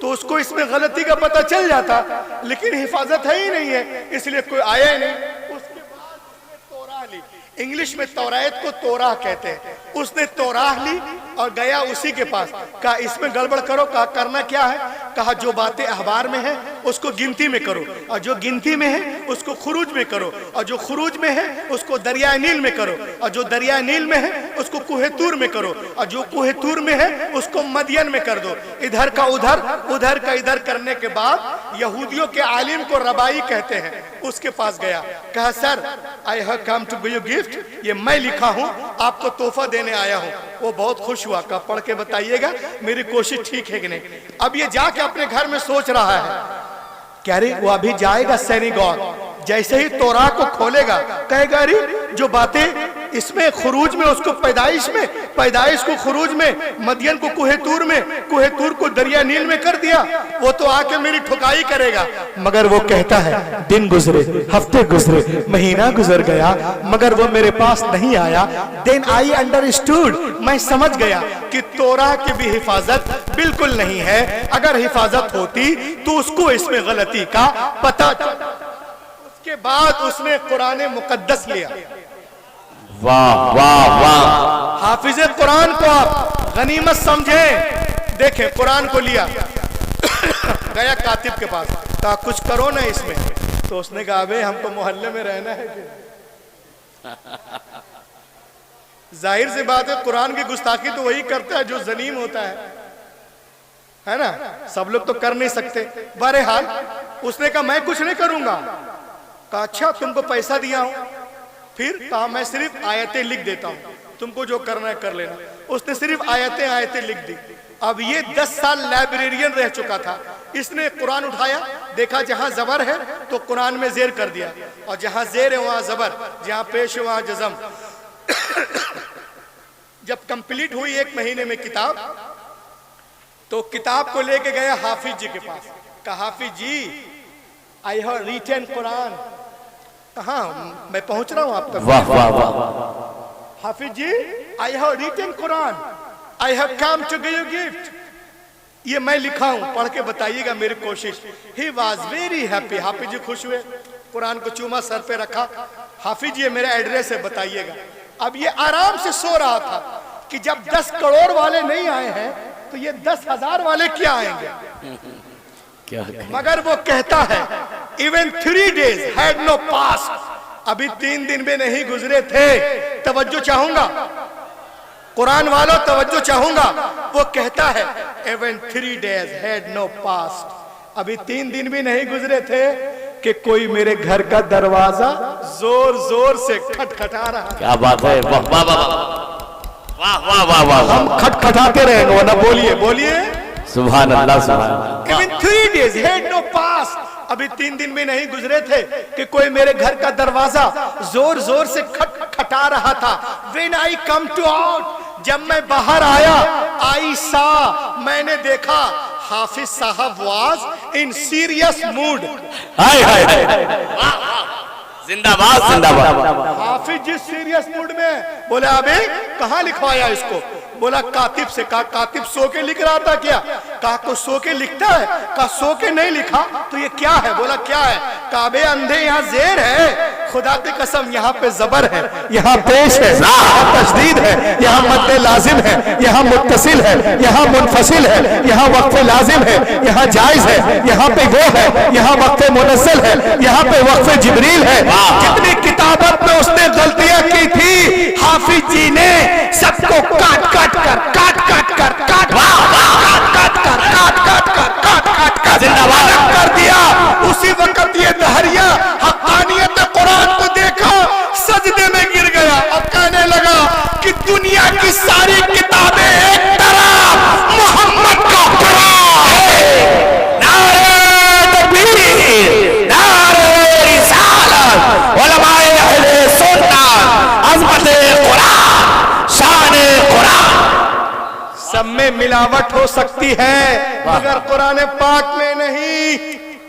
तो उसको इसमें गलती का पता चल जाता, लेकिन हिफाजत है ही नहीं है, इसलिए कोई आया ही नहीं। उसके बाद उसने तौराह ली, इंग्लिश में तौरात को तोराह कहते हैं। उसने तौराह ली और गया उसी के पास, कहा इसमें गड़बड़ करो। कहा करना क्या है, कहा जो बातें अखबार में है उसको गिनती में करो, और जो गिनती में है उसको खुरूज में करो, और जो खुरूज में है उसको दरिया नील में करो, और जो दरिया नील में है उसको कुहे तूर में करो, और जो कुहे तूर में है उसको मदियन में कर दो। इधर का उधर, उधर का इधर करने के बाद यहूदियों के आलिम को रबाई कहते हैं, उसके पास गया। कहा sir I have come to give you gift, ये मैं लिखा हूं, आपको तोहफा देने आया हूं। वो बहुत खुश हुआ, कहा पढ़ के बताइएगा मेरी कोशिश ठीक है कि नहीं। अब ये जाके अपने घर में सोच रहा है, कह रही वो अभी जाएगा सिनेगॉग, जैसे ही तोरा को खोलेगा कहेगा अरे जो बातें इसमें खुरूज में उसको पैदाइश में, पैदाइश को खुरूज में, मदियन को कुहे तूर में, कुहे तूर को दरिया नील में कर दिया, वो तो आके मेरी ठुकाई करेगा। मगर वो कहता है दिन गुजरे, हफ्ते गुजरे, महीना गुजर गया, मगर वो मेरे पास नहीं आया। देन आई अंडरस्टूड, मैं समझ गया कि तोरा की भी हिफाजत बिल्कुल नहीं है। अगर हिफाजत होती तो उसको इसमें गलती का पता। उसके बाद उसने कुरान मुकद्दस लिया। वाह वाह वाह, हाफिज कुरान को आप गनीमत समझें। देखें कुरान को लिया, गया कातिब के पास, कहा कुछ करो ना इसमें। तो उसने कहा अबे हमको मोहल्ले में रहना है कि जाहिर सी बात है कुरान की गुस्ताखी तो वही करता है जो जनीम होता है ना, सब लोग तो कर नहीं सकते। बहरहाल उसने कहा मैं कुछ नहीं करूंगा। कहा अच्छा तुमको पैसा दिया हूं, फिर कहा मैं सिर्फ आयतें लिख देता हूं, तुमको जो करना है कर लेना। उसने सिर्फ आयतें लिख दी। अब ये 10 साल लाइब्रेरियन रह चुका था। इसने कुरान उठाया, देखा जहां जबर है तो कुरान में जेर कर दिया, और जहां जेर है वहां जबर, जहां पेश है वहां जज़म। जब कंप्लीट हुई 1 महीने में किताब, तो किताब को लेके गया हाफिज जी के पास। कहा हाफिज ji I have written Quran. कहा मैं पहुंच रहा हूं आप तक। वाह वाह वाह, Hafiz ji I have written Quran, I have come to give you gift, ये मैं लिखा हूं, पढ़ के बताइएगा मेरी कोशिश। He was very happy. Hafiz ji खुश हुए, कुरान को चूमा, सर पे रखा। हाफिज जी मेरा एड्रेस है बताइएगा। अब ये आराम से सो रहा था कि जब 10 करोड़ वाले नहीं आए हैं तो ये 10,000 वाले क्या आएंगे। क्या मगर वो कहता है even 3 days had no passed, अभी 3 दिन में नहीं गुजरे थे। तवज्जो चाहूंगा, कुरान वालों तवज्जो चाहूंगा, वो कहता है even 3 days had no passed, अभी 3 दिन भी नहीं गुजरे थे कि कोई मेरे घर का दरवाजा जोर जोर से खटखटा रहा। क्या बात है, वाह वाह वाह वाह वाह वाह वाह, हम खटखटाते रहेंगे, वरना बोलिए बोलिए सुभान अल्लाह सुभान अल्लाह। Even 3 days had no passed, अभी 3 दिन भी नहीं गुजरे थे कि कोई मेरे घर का दरवाजा जोर जोर से खटखटा रहा था। When I come to out, जब मैं बाहर आया, आई सा, मैंने देखा हाफिज साहब वाज इन सीरियस मूड। हाय हाय हाय, जिंदाबाद जिंदाबाद। हाफिज जी सीरियस मूड में, बोले अबे कहाँ लिखवाया इसको? बोला कातिब से। कहा कातिब सो के लिख रहा था क्या? कहा को सो के लिखता है? कहा सो के नहीं लिखा तो ये क्या है? बोला क्या है? कहा बे अंधे यहाँ जेर है, खुदा की कसम यहाँ पे जबर है, यहाँ पेश है, यहाँ तशदीद है, यहाँ मद्दे लाजिम है, यहाँ मुत्तसिल है, यहाँ मुनफसिल है, यहाँ वक्फे लाजिम है, यहाँ जायज है, यहाँ पे वो है, यहाँ वक्फे मुनस्सल है, यहाँ पे वक्फे जिब्रील है। जितनी किताबत में उसने गलतियां की थी, हाफिज जी ने सबको काट काट कर जिंदाबाद कर दिया। उसी वक्त ये दहरिया हक्कानियत कुरान को देखा, सजदे में गिर गया और कहने लगा कि दुनिया की सारी किताबें एक तरफ, मोहम्मद का कुरान है। नारे तकबीर, नारे रिसालत, उलमाए अहले सुन्नत, अज़मत कुरान, शान कुरान। सब में मिलावट हो सकती है मगर कुरान पाक में नहीं।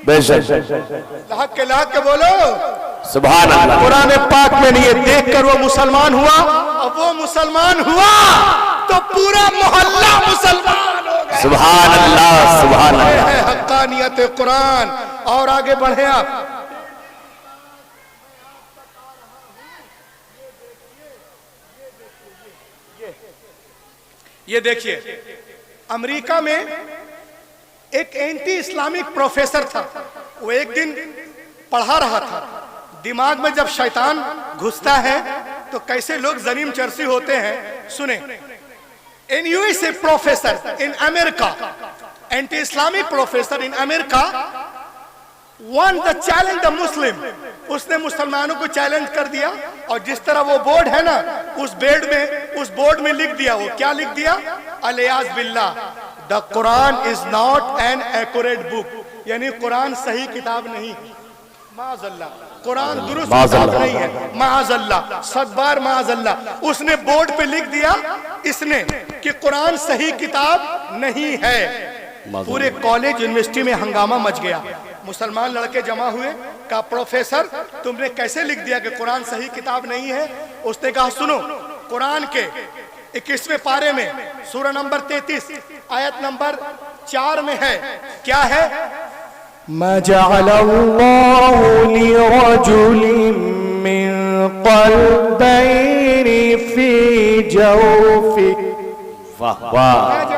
बेशक लाख के बोलो सुभान अल्लाह। कुरान पाक में नहीं है। देख कर वो मुसलमान हुआ, और वो मुसलमान हुआ तो पूरा मोहल्ला मुसलमान हो गया। सुभान अल्लाह सुभान अल्लाह। है हक्कानियत कुरान। और आगे बढ़े आप। ये देखिए, अमेरिका में एक एंटी इस्लामिक प्रोफेसर था। वो एक दिन पढ़ा रहा था। दिमाग में जब शैतान घुसता है तो कैसे लोग जनीम चर्सी होते हैं, सुने। In USA professor in America, anti Islamic professor in America one the challenge the Muslim. उसने मुसलमानों को चैलेंज कर दिया, और जिस तरह वो बोर्ड है ना, उस बोर्ड में लिख दिया। वो क्या लिख दिया? अलियाज बिल्लाह, the Quran is not an accurate book, यानी कुरान सही किताब नहीं। माअज़ल्लाह, कुरान दुरुस्त किताब नहीं है। माअज़ल्लाह, सदबार माअज़ल्लाह। उसने बोर्ड पे लिख दिया इसने कि कुरान सही किताब नहीं है। पूरे कॉलेज यूनिवर्सिटी में हंगामा मच गया। मुसलमान लड़के जमा हुए, कहा प्रोफेसर तुमने कैसे लिख दिया कि कुरान सही किताब नहीं है? उसने कहा सुनो, कुरान के 21वें पारे में सूरा नंबर 33 आयत नंबर 4 में है, क्या है? मा जअलल्लाहु लिरजुलिन मिन क़ल्बैनि फ़ी जौफ़ि। वाह वाह।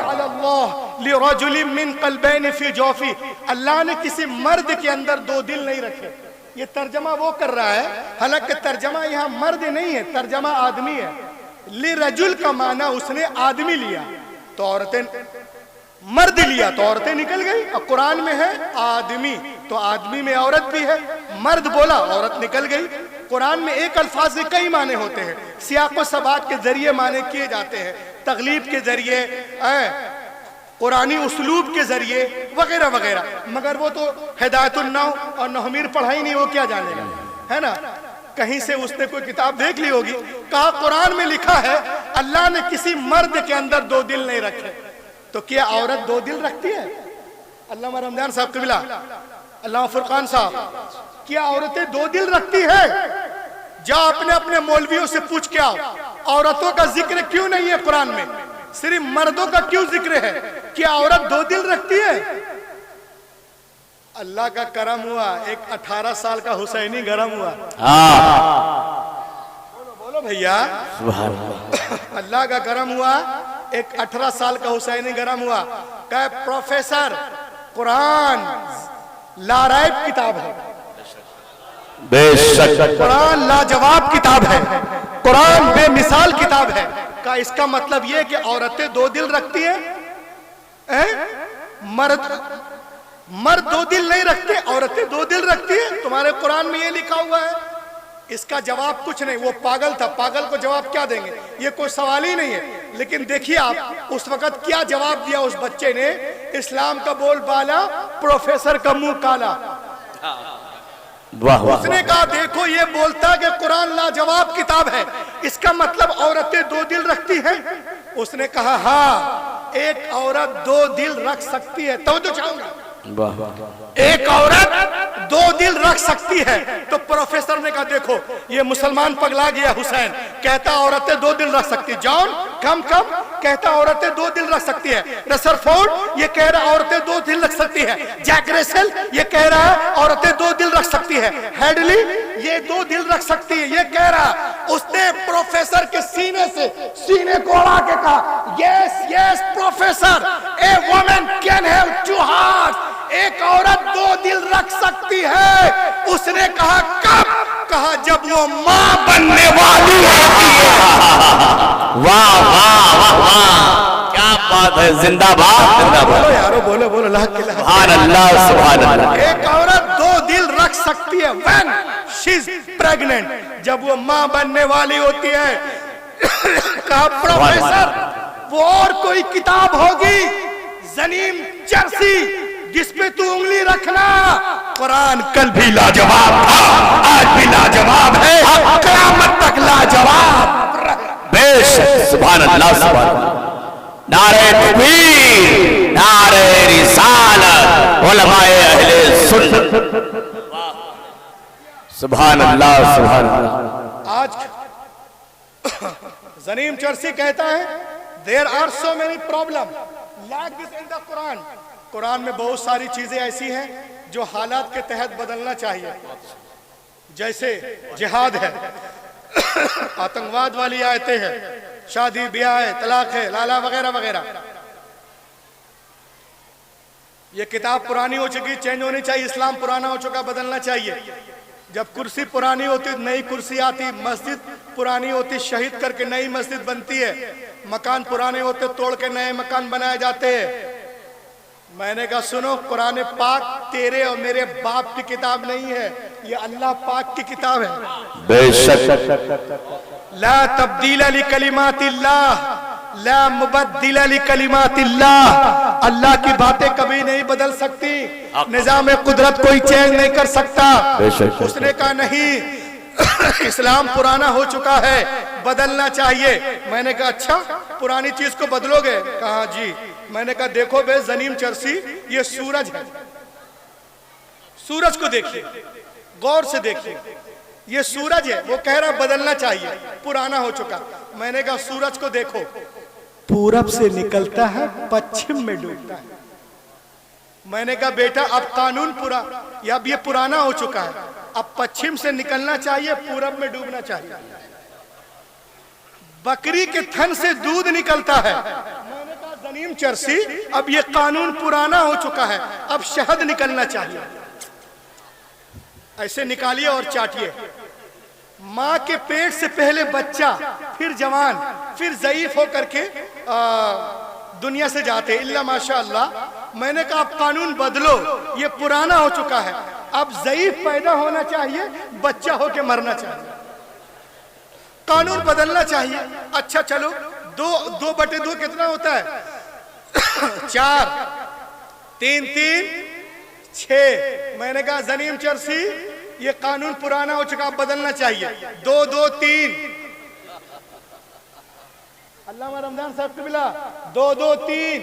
अल्लाह ने किसी मर्द के अंदर 2 दिल नहीं रखे। ये तर्जमा वो कर रहा है, हालांकि तर्जमा यहाँ मर्द नहीं है, तर्जमा आदमी है। लिरजुल का माना उसने आदमी लिया तो औरतें, मर्द लिया तो औरतें निकल गई। और कुरान में है आदमी, तो आदमी में औरत भी है। मर्द बोला, औरत निकल गई। कुरान में एक अल्फाज के कई माने होते हैं, सियाक़ो सबाक़ के जरिए माने किए जाते हैं, तगलीब के जरिए, कुरानी उसलूब के जरिए, वगैरह वगैरह। मगर वो तो हिदायतुन नौ और नहमीर पढ़ाई नहीं, वो क्या जानेगा, है ना? कहीं से उसने कोई किताब देख ली होगी। कहा कुरान में लिखा है अल्लाह ने किसी मर्द के अंदर 2 दिल नहीं रखे। तो क्या औरत 2 दिल रखती है? अल्लामा रमजान साहब कबिला, अल्लामा फुरकान साहब, क्या औरतें 2 दिल रखती है? जा अपने अपने मौलवियों से पूछ के आओ, औरतों का जिक्र क्यों नहीं है कुरान में, सिर्फ मर्दों का क्यों जिक्र है? क्या औरत 2 दिल रखती है? अल्लाह का करम हुआ, एक 18 साल का हुसैनी गरम हुआ। बोलो बोलो भैया, अल्लाह का करम हुआ, एक 18 साल का हुसैनी गरम हुआ। कहे प्रोफेसर कुरान लारैब किताब है, बेशक कुरान लाजवाब किताब है, कुरान बेमिसाल किताब है। का इसका मतलब ये कि औरतें दो दिल रखती हैं? मर्द दो दिल नहीं रखते, औरतें दो दिल रखती हैं। तुम्हारे कुरान में ये लिखा हुआ है। इसका जवाब कुछ नहीं। वो पागल था, पागल को जवाब क्या देंगे? ये कोई सवाल ही नहीं है। लेकिन देखिए आप उस वक्त क्या जवाब दिया उस बच्चे ने। इस्लाम का बोल बाला, प्रोफेसर का मुंह काला। उसने कहा देखो ये बोलता कि कुरान लाजवाब किताब है, इसका मतलब औरतें दो दिल रखती हैं? उसने कहा हाँ, एक औरत दो दिल रख सकती है। तो चाहूंगा एक औरत दो दिल रख सकती है। तो प्रोफेसर ने कहा देखो ये मुसलमान पगला गया। हुसैन कहता औरतें दो दिल रख सकती। जॉन कम कहता औरतें दो दिल रख सकती है। रदरफोर्ड ये कह रहा औरतें दो दिल रख सकती है। जैक रेसल ये कह रहा है औरतें दो दिल रख सकती है। हेडली ये दो दिल रख सकती है, ये कह रहा। उसने प्रोफेसर के सीने को अड़ा के कहा yes yes professor, a woman can have to hearts. एक औरत दो दिल रख सकती है। उसने कहा कब? कहा जब वो मां बनने वाली होती है। वाह वाह वाह वाह, क्या बात है। जिंदाबाद जिंदाबाद। बोलो यारो, बोलो बोलो सुभान अल्लाह सुभान अल्लाह। एक औरत दो दिल रख सकती है when she is pregnant, जब वो मां बनने वाली होती है। कहा प्रोफेसर वो और कोई किताब होगी जनीम चर्सी जिसपे तू उंगली रखना। कुरान कल भी लाजवाब था, आज भी लाजवाब है, क़यामत तक लाजवाब। बेशक सुभान अल्लाह सुभान अल्लाह। नारे तकबीर, नारे रिसालत, उलमाए अहले सुन्नत। सुभान अल्लाह सुभान अल्लाह। आज जनीम चर्सी कहता है there are so many problem like this in the Quran. Quran में बहुत सारी चीजें ऐसी हैं जो हालात के तहत बदलना चाहिए। जैसे जिहाद है, आतंकवाद वाली आयतें हैं, शादी ब्याह है, तलाक है, लाला वगैरह वगैरह। ये किताब पुरानी हो चुकी, चेंज होनी चाहिए। इस्लाम पुराना हो चुका, बदलना चाहिए। जब कुर्सी पुरानी होती नई कुर्सी आती, मस्जिद पुरानी होती शहीद करके नई मस्जिद बनती है, मकान पुराने होते तोड़ के नए मकान बनाए जाते हैं। मैंने कहा सुनो, कुरान पाक तेरे और मेरे बाप की किताब नहीं है, ये अल्लाह पाक की किताब है। बेशक ला तब्दील ली कलिमातिल्लाह, ला मुबद्दिल ली कलिमातिल्लाह। अल्लाह की बातें कभी नहीं बदल सकती, निजाम कुदरत कोई चेंज नहीं कर सकता। उसने कहा नहीं, इस्लाम पुराना हो चुका है, बदलना चाहिए। मैंने कहा अच्छा पुरानी चीज को बदलोगे? कहा जी। मैंने कहा देखो बे जनीम चर्सी, ये सूरज है, सूरज को देखिए, गौर से देखिए, ये सूरज है। वो कह रहा बदलना चाहिए, पुराना हो चुका। मैंने कहा सूरज को देखो, पूरब से निकलता है, पश्चिम में डूबता है। मैंने कहा बेटा अब कानून अब ये पुराना हो चुका है, अब पश्चिम से निकलना चाहिए, पूरब में डूबना चाहिए। बकरी के थन से दूध निकलता है। मैंने कहा जनीम चर्सी अब ये कानून पुराना हो चुका है, अब शहद निकलना चाहिए। ऐसे निकालिए और चाटिए। माँ के पेट से पहले बच्चा, फिर जवान, फिर ज़ईफ होकर के दुनिया से जाते, इल्ला माशाअल्लाह। मैंने कहा अब कानून बदलो, ये पुराना हो चुका है, अब ज़ईफ पैदा होना चाहिए, बच्चा होके मरना चाहिए। कानून बदलना चाहिए। अच्छा चलो, 2/2 कितना होता है? 4, 3, 3, 6। मैंने कहा जनीम चर्सी ये कानून पुराना हो चुका, बदलना चाहिए। 2, 2, 3। अल्लामा रमजान साहब को मिला 2, 2, 3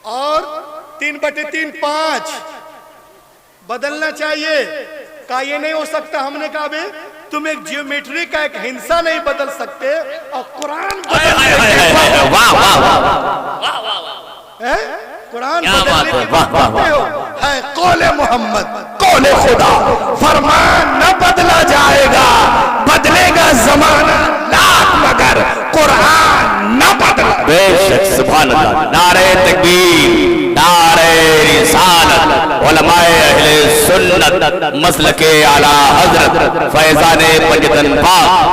और 3/3 5। बदलना चाहिए। कहा ये नहीं हो सकता। हमने कहा बे तुम एक जियोमेट्री का एक हिंसा नहीं बदल सकते और कुरान कुरान बदलने की बात करते हो। है कौले मोहम्मद, कौले खुदा, फरमान न बदला जाएगा, बदलेगा जमाना लाख मगर कुरान न बदला। बेशक सुभान अल्लाह। नारे तकबीर, नारे रिसालत, उलमाए अहले सुन्नत, मसलके आला हजरत फैजाने पंजतन पाक।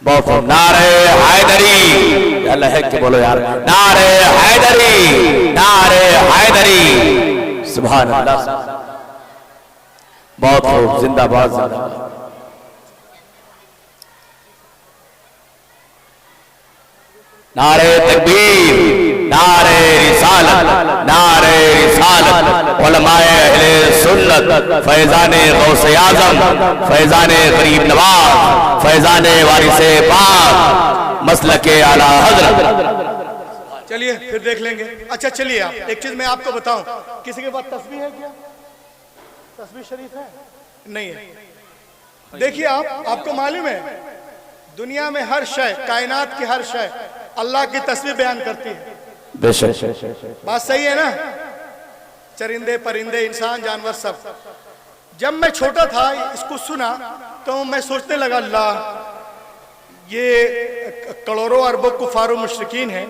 बहुत नारे हैदरी, अल्लाह है कि बोलो यार, नारे हैदरी, नारे हैदरी, सुभान अल्लाह। बहुत खूब, जिंदाबाद जिंदाबाद। नारे तकबीर, नारे रिसालत, नारे रिसालत, उलमाए अहले सुन्नत, फैजाने गौसे आजम, फैजाने गरीब नवाज, फैजाने वारिसे पाक, मसलके आला हजरत। चलिए फिर देख लेंगे। अच्छा चलिए, आप एक चीज मैं आपको बताऊं, किसी के पास तस्बीह है क्या? तस्बीह शरीफ है? नहीं है। देखिए आपको मालूम है दुनिया में हर शय, कायनात की हर शय अल्लाह की तस्बीह बयान करती है। बेशक बात सही है ना? चरिंदे परिंदे इंसान जानवर सब। जब मैं छोटा था इसको सुना तो मैं सोचने लगा, अल्लाह ये करोड़ों अरबों कुफार मुशरिकीन हैं,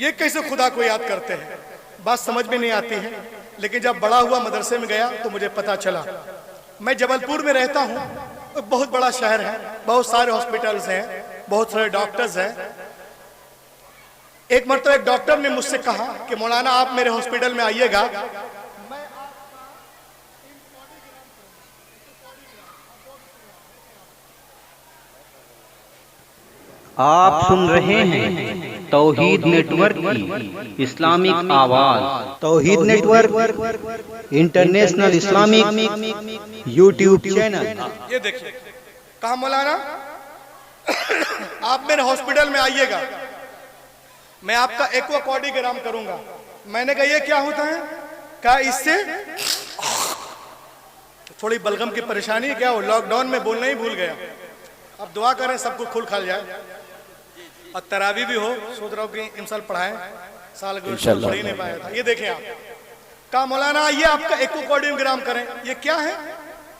ये कैसे खुदा को याद करते हैं? बात समझ में नहीं आती है। लेकिन जब बड़ा हुआ मदरसे में गया तो मुझे पता चला। मैं जबलपुर में रहता हूँ, बहुत बड़ा शहर है, बहुत सारे हॉस्पिटल्स हैं, बहुत सारे डॉक्टर्स हैं। एक मरतबा एक डॉक्टर ने मुझसे कहा कि मौलाना आप मेरे हॉस्पिटल में आइएगा, आप सुन रहे हैं तौहीद नेटवर्क की इस्लामिक आवाज। Tauheed network international Islamic YouTube channel. ये देखिए, कहा मौलाना आप मेरे हॉस्पिटल में आइएगा, मैं आपका एक्वाकॉर्डियोग्राम करूंगा। मैंने कहा ये क्या होता है? कहा इससे थोड़ी बलगम की परेशानी है। क्या हो, लॉकडाउन में बोलना ही भूल गया। अब दुआ करें सबको खुल खाल जाए और तरावी भी हो। सोच रहा हूँ कि इंसान पढ़ाएं, साल पढ़ ही नहीं पाया था। ये देखें आप, कहा मौलाना ये आपका एक्वाकॉर्डियोग्राम करें। ये क्या है?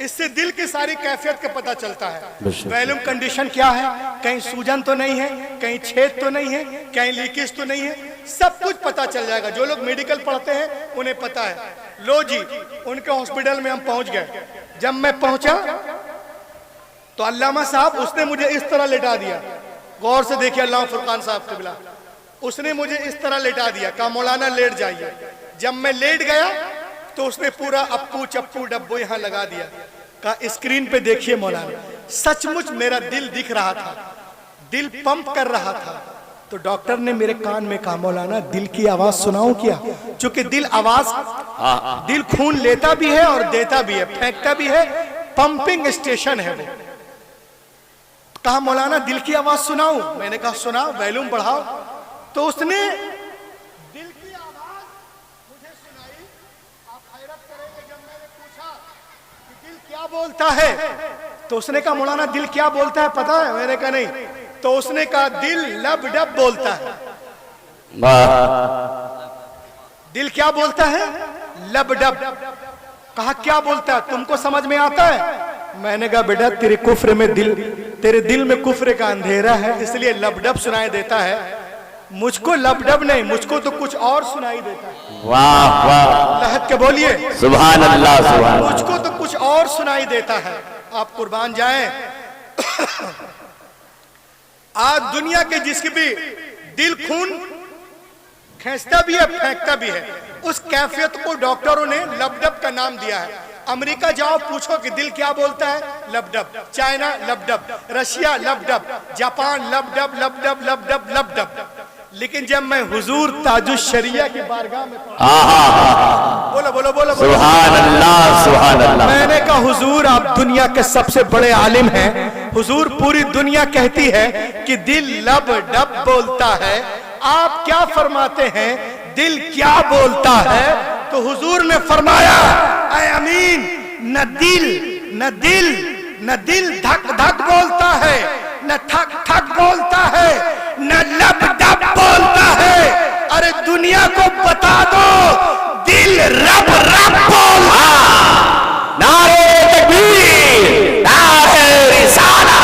इससे दिल की सारी कैफियत का पता चलता है। वैल्यूम कंडीशन क्या है, कहीं सूजन तो नहीं है, कहीं छेद तो नहीं है, कहीं लीकेज तो नहीं है, सब कुछ पता चल जाएगा। जो लोग मेडिकल पढ़ते हैं उन्हें पता है। लो जी, उनके हॉस्पिटल में हम पहुंच गए। जब मैं पहुंचा तो अल्लामा साहब उसने मुझे इस तरह लेटा दिया। गौर से देखिए, अल्लामा फुरकान साहब क़िबला, उसने मुझे इस तरह लेटा दिया। कहा मौलाना लेट जाइए। जब मैं लेट गया तो उसने पूरा अप्पू चप्पू डब्बू यहाँ लगा दिया। कहा स्क्रीन पे देखिए मौलाना, सचमुच मेरा दिल दिख रहा था, दिल पंप कर रहा था। तो डॉक्टर ने मेरे कान में कहा मौलाना दिल की आवाज सुनाऊं क्या? क्योंकि दिल आवाज, दिल खून लेता भी है और देता भी है, फेंकता भी है, पंपिंग स्टेशन है वो। कहा मौलाना दिल की आवाज सुनाऊं? मैंने कहा सुना, वॉल्यूम बढ़ाओ। तो उसने दिल की आवाज मुझे सुनाई। आप हैरत करेंगे, जब मैंने पूछा कि दिल क्या बोलता है तो उसने कहा मौलाना दिल क्या बोलता है पता है? मैंने कहा नहीं। तो उसने कहा दिल लब डब बोलता है। दिल क्या बोलता है? लब डब। कहा क्या बोलता है, तुमको समझ में आता है? मैंने कहा बेटा तेरे कुफ्र में तेरे दिल में कुफ्र का अंधेरा है, इसलिए लबडब सुनाई देता है। मुझको लबडब नहीं, मुझको तो कुछ और सुनाई देता है। वाह वाह, लहद के बोलिए सुभान अल्लाह, सुभान। मुझको तो कुछ और सुनाई देता है। आप कुर्बान जाएं। आज दुनिया के जिसकी भी दिल खून खींचता भी है, फेंकता भी है, उस कैफियत को डॉक्टरों ने लबडब का नाम दिया है। अमेरिका जाओ, पूछो कि दिल क्या बोलता है? लबडब। China लबडब, Russia लबडब, Japan लबडब लबडब लबडब लबडब। लेकिन जब मैं हुजूर ताजुश शरिया की बारगाह में बोलो बोलो बोलो सुभान अल्लाह, सुभान अल्लाह, मैंने कहा हुजूर आप दुनिया के सबसे बड़े आलिम हैं। हुजूर पूरी दुनिया कहती है कि दिल लबडब बोलता है, आप क्या फरमाते हैं दिल क्या बोलता है? तो हुजूर ने फरमाया ऐ अमीन, न दिल धक धक बोलता है, न ठक ठक बोलता है, न लब डब बोलता है। अरे दुनिया को बता दो दिल रब रब बोलता। नारे तकबीर, नारे रिसाला,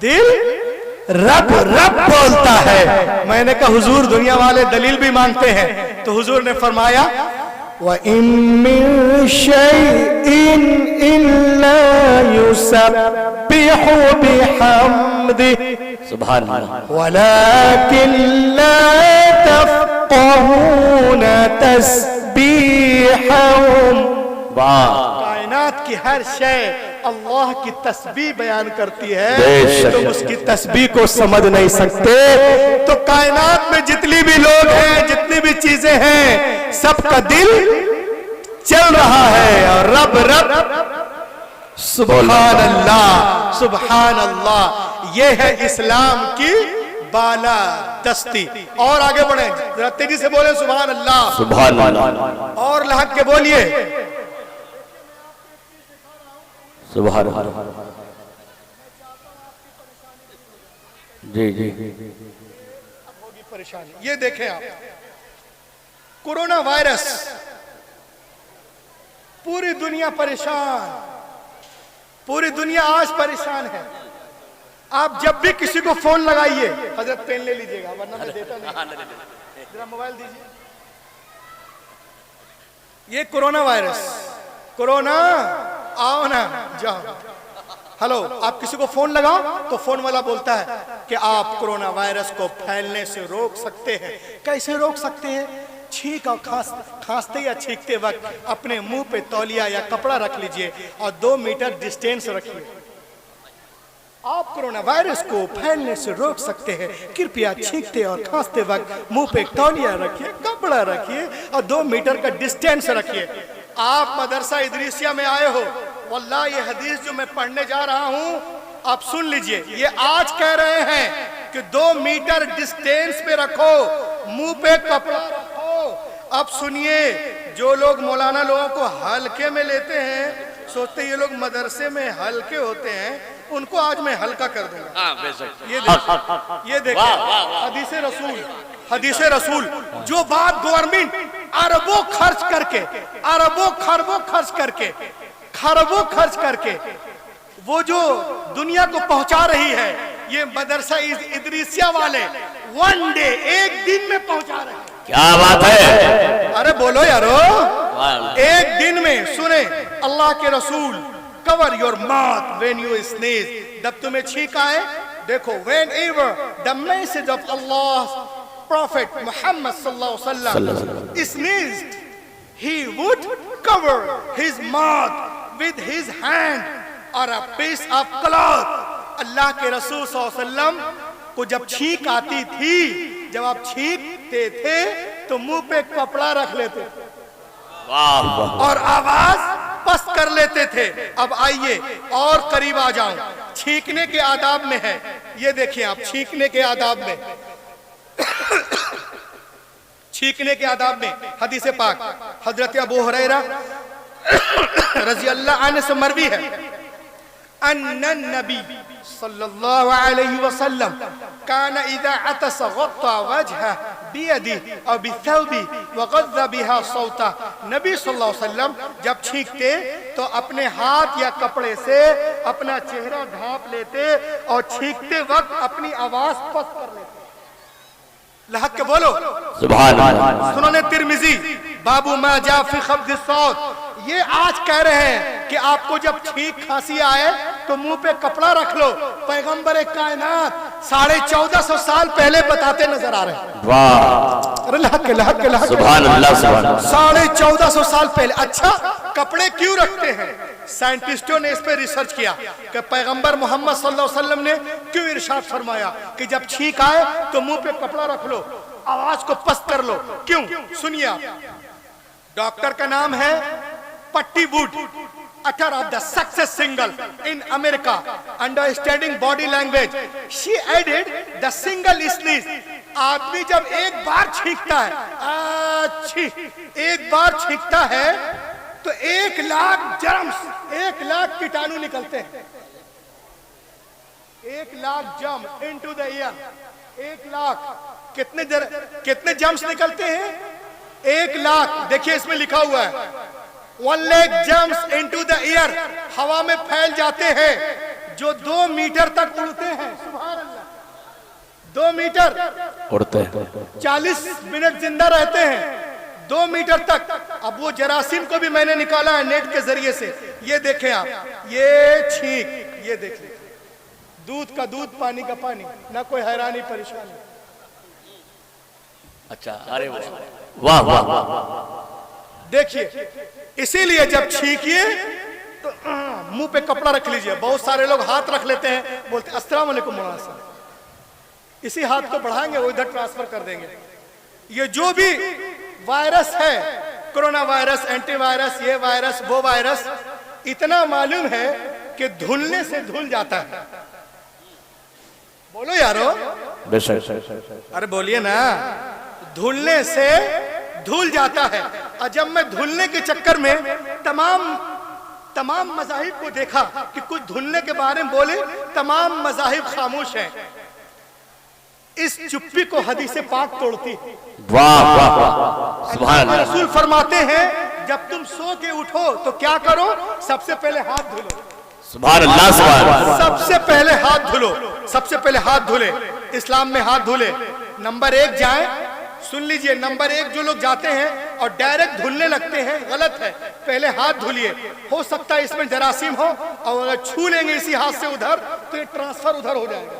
दिल रब रब बोलता है। मैंने कहा हुजूर दुनिया वाले दलील भी मांगते हैं। तो हुजूर ने फरमाया व इन मिन शैइन इल्ला युसब्बिहु बिहम्दि सुभान अल्लाह। वलाकिन ला तफ़क़हून तस्बीहहुम। वाह, कायनात की हर शय अल्लाह की तस्बीह बयान करती है, बेशक। तुम उसकी तस्बीह को समझ नहीं सकते। तो कायनात में जितनी भी लोग हैं, जितनी भी चीजें हैं, सबका दिल चल रहा है और रब रब सुभान अल्लाह सुभान अल्लाह। ये है इस्लाम की बाला दस्ती। और आगे बढ़े, जरा तेजी से बोले सुभान अल्लाह। सुभान अल्लाह, और लहक के बोलिए सुभान अल्लाह। जी जी, होगी परेशानी। ये देखें आप, कोरोना वायरस, पूरी दुनिया परेशान, पूरी दुनिया आज परेशान है। आप जब भी किसी को फोन लगाइए, हजरत पेन ले लीजिएगा वरना मैं देता नहीं, जरा मोबाइल दीजिए। ये कोरोना वायरस, कोरोना आओ ना जाओ, हेलो, आप किसी को फोन लगाओ तो फोन वाला बोलता है कि आप कोरोना वायरस को फैलने से रोक सकते हैं। कैसे रोक सकते हैं? छींक और खांसते या छींकते वक्त अपने मुंह पे तौलिया या कपड़ा रख लीजिए और 2 मीटर डिस्टेंस रखिए। आप कोरोना वायरस को फैलने से रोक सकते हैं। कृपया छींकते और खांसते वक्त मुंह पे तौलिया रखिए, कपड़ा रखिए और 2 मीटर का डिस्टेंस रखिए। आप मदरसा इदरीसिया में आए हो, वल्लाह ये हदीस जो मैं पढ़ने जा रहा हूं आप सुन लीजिए। ये आज कह रहे हैं कि 2 मीटर डिस्टेंस पे रखो, मुंह पे कपड़ा रखो। अब सुनिए, जो लोग मौलाना लोगों को हल्के में लेते हैं, सोचते ये लोग मदरसे में हल्के होते हैं, उनको आज मैं हल्का कर दूंगा। ये देखिए हदीस रसूल, जो बात गवर्नमेंट अरबों खर्च करके, अरबों खरबों खर्च करके वो जो दुनिया को पहुंचा रही है, ये मदरसा इदरीसिया वाले 1 डे, एक दिन में पहुंचा रहे हैं। क्या बात है? अरे बोलो यारो, एक दिन में। सुने अल्लाह के रसूल, cover your mouth when you sneeze, जब तुम्हें छींक आए, देखो, when ever the message of Allah Prophet Muhammad sallallahu alaihi wasallam sneezed, he would cover his mouth with his hand or a piece of cloth. अल्लाह के रसूल सल्लल्लाहु अलैहि वसल्लम को जब छींक आती थी, जब आप छींकते थे तो मुंह पे कपड़ा रख लेते थे और आवाज पस्त कर लेते थे। अब आइए और करीब आ जाऊं, छींकने के आदाब में है। ये देखिए आप, छींकने के आदाब में, छींकने के आदाब में हदीस पाक हजरत अबू हुरैरा रज़ी अल्लाह अन्हु से मरवी है, अन्नन नबी सल्लल्लाहु अलैहि वसल्लम काना इज़ा अतस गत्ता वजहा बियदिही और बिथौबी वगज़्ज़ा बिहा सौता। नबी सल्लल्लाहु अलैहि वसल्लम जब छींकते तो अपने हाथ या कपड़े से अपना चेहरा ढांप लेते और छींकते वक्त अपनी आवाज पस्त कर लेते। लहक के बोलो सुभान अल्लाह। सुनने तिरमिजी बाबू मा जा फी खब्द सौत, ये आज कह रहे हैं कि आपको जब छींक खांसी आए तो मुंह पे कपड़ा रख लो। पैगंबर कायनात 1450 साल पहले बताते नजर आ रहे हैं। वाह, अरे लहक के सुभान अल्लाह, सुभान अल्लाह। 1450 साल पहले। अच्छा, कपड़े क्यों रखते हैं? साइंटिस्टों ने इस पे रिसर्च किया कि पैगंबर मोहम्मद सल्लल्लाहु अलैहि वसल्लम ने क्यों इरशाद फरमाया कि जब छींक आए तो मुंह पे कपड़ा रख लो, आवाज को पस्त कर लो। क्यों? सुनिए आप, डॉक्टर का नाम है पट्टी would, author of the success single in America, understanding body language. She added the single sneeze. आदमी जब एक बार छींकता है, एक बार छींकता है तो 1 लाख जर्म्स, 1 लाख कीटाणु निकलते हैं। 1 lakh germ into the year, 1 lakh कितने जर्म्स निकलते हैं? 1 लाख। देखिए इसमें लिखा हुआ है 1 lakh germs into the year, हवा में फैल जाते हैं जो 2 मीटर तक उड़ते हैं। सुभान अल्लाह, 2 मीटर उड़ते हैं, 40 मिनट जिंदा रहते हैं, 2 मीटर तक। अब वो जरासीम को भी मैंने निकाला है नेट के जरिए से। ये देखें आप, ये छींक, ये देखें, दूध का दूध, पानी का पानी, ना कोई हैरानी परेशानी। अच्छा, अरे वाह वाह वाह। देखिए, इसीलिए जब छींकिए तो मुंह पे कपड़ा रख लीजिए। बहुत सारे लोग हाथ रख लेते हैं, बोलते अस्सलाम वालेकुम मौलाना साहब। इसी हाथ को बढ़ाएंगे, वो इधर ट्रांसफर कर देंगे। ये जो भी वायरस है, कोरोना वायरस, एंटीवायरस, ये वायरस, वो वायरस, इतना मालूम है कि धुलने से धुल जाता है। बोलो यारो, बेशक, अरे बोलिए ना, धुलने से धुल जाता है। और जब मैं धुलने के चक्कर में तमाम मज़ाहिब को देखा कि कुछ धुलने के बारे में बोले, तमाम मज़ाहिब खामोश हैं। इस चुप्पी को हदीसे पाक तोड़ती। वाह वाह वाह, सुभान अल्लाह। रसूल फरमाते हैं जब तुम सो के उठो तो क्या करो? सबसे पहले हाथ धुलो। सुभान अल्लाह, सुभान अल्लाह। सबसे पहले हाथ धुलो, सबसे पहले हाथ धुले। इस्लाम में हाथ धुले। नंबर 1 जाए, सुन लीजिए, नंबर 1 जो लोग जाते हैं और डायरेक्ट धुलने लगते हैं, गलत है। पहले हाथ धुलिए। हो सकता है इसमें जरासीम हो, और अगर छू लेंगे इसी हाथ से उधर तो ये ट्रांसफर उधर हो जाएगा।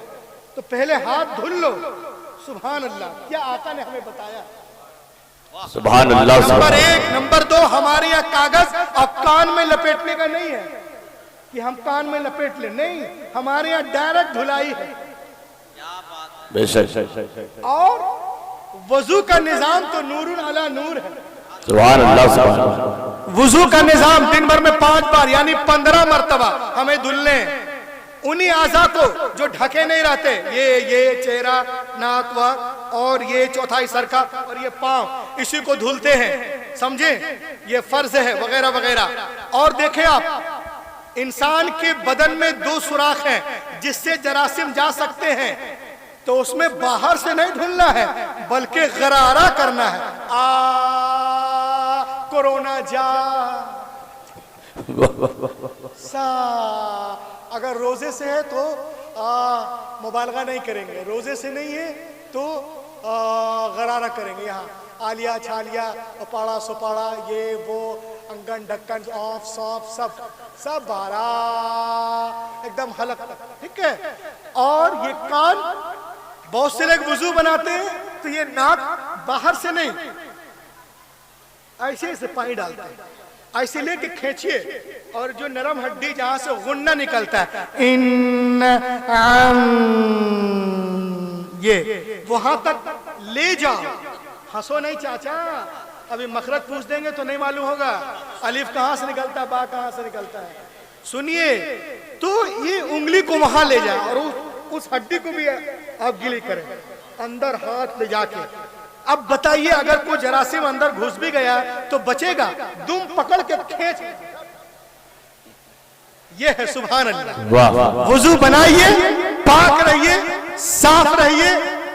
तो पहले हाथ धुल लो। सुभान अल्लाह, क्या आका ने हमें बताया। सुभान अल्लाह। नंबर 1। नंबर 2, हमारे यहाँ कागज और कान में लपेटने का नहीं है कि हम कान में लपेट ले, नहीं, हमारे यहाँ डायरेक्ट धुलाई है। बेशक, और वजू का निजाम तो नूरुन अला नूर है। सुभान अल्लाह, सुभान अल्लाह। वजू का निजाम दिन भर में 5 बार यानी 15 मर्तबा हमें धुलने। उन्हीं आज़ा को जो ढके नहीं रहते, ये चेहरा, नाक, वाक, और ये चौथाई सर का, और ये पांव, इसी को धुलते हैं, समझे? ये फर्ज है, वगैरह वगैरह। और देखें आप, इंसान के बदन में 2 सुराख हैं जिससे जरासीम जा सकते हैं। तो उसमें बाहर से नहीं धुलना है, बल्कि गरारा करना है। कोरोना जा सा। अगर रोजे से है तो मुबालगा नहीं करेंगे, रोजे से नहीं है तो गरारा करेंगे। यहाँ आलिया छालिया, उपाड़ा सुपाड़ा, ये वो, अंगन ढक्कन, ऑफ सौंफ, सब बारा एकदम हलक, ठीक है। और ये कान, बहुत से लोग वुजू बनाते हैं तो ये नाक बाहर से नहीं, ऐसे से पानी डालते हैं, ऐसे लेके खींचिए, और जो नरम हड्डी जहां से गुन्ना निकलता है, ये वहां तक ले जाओ। हंसो नहीं चाचा, अभी मखरत पूछ देंगे तो नहीं मालूम होगा अलिफ कहां से निकलता है, बा कहां से निकलता है। सुनिए, तो ये उंगली को वहां ले जाओ और उस हड्डी को भी आप गिली करें, अंदर हाथ ले जाके। अब बताइए, अगर कोई जरासीम अंदर घुस भी गया तो बचेगा? दुम पकड़ के खींच। ये है सुभान अल्लाह। वुजू बनाइए, पाक रहिए, साफ रहिए,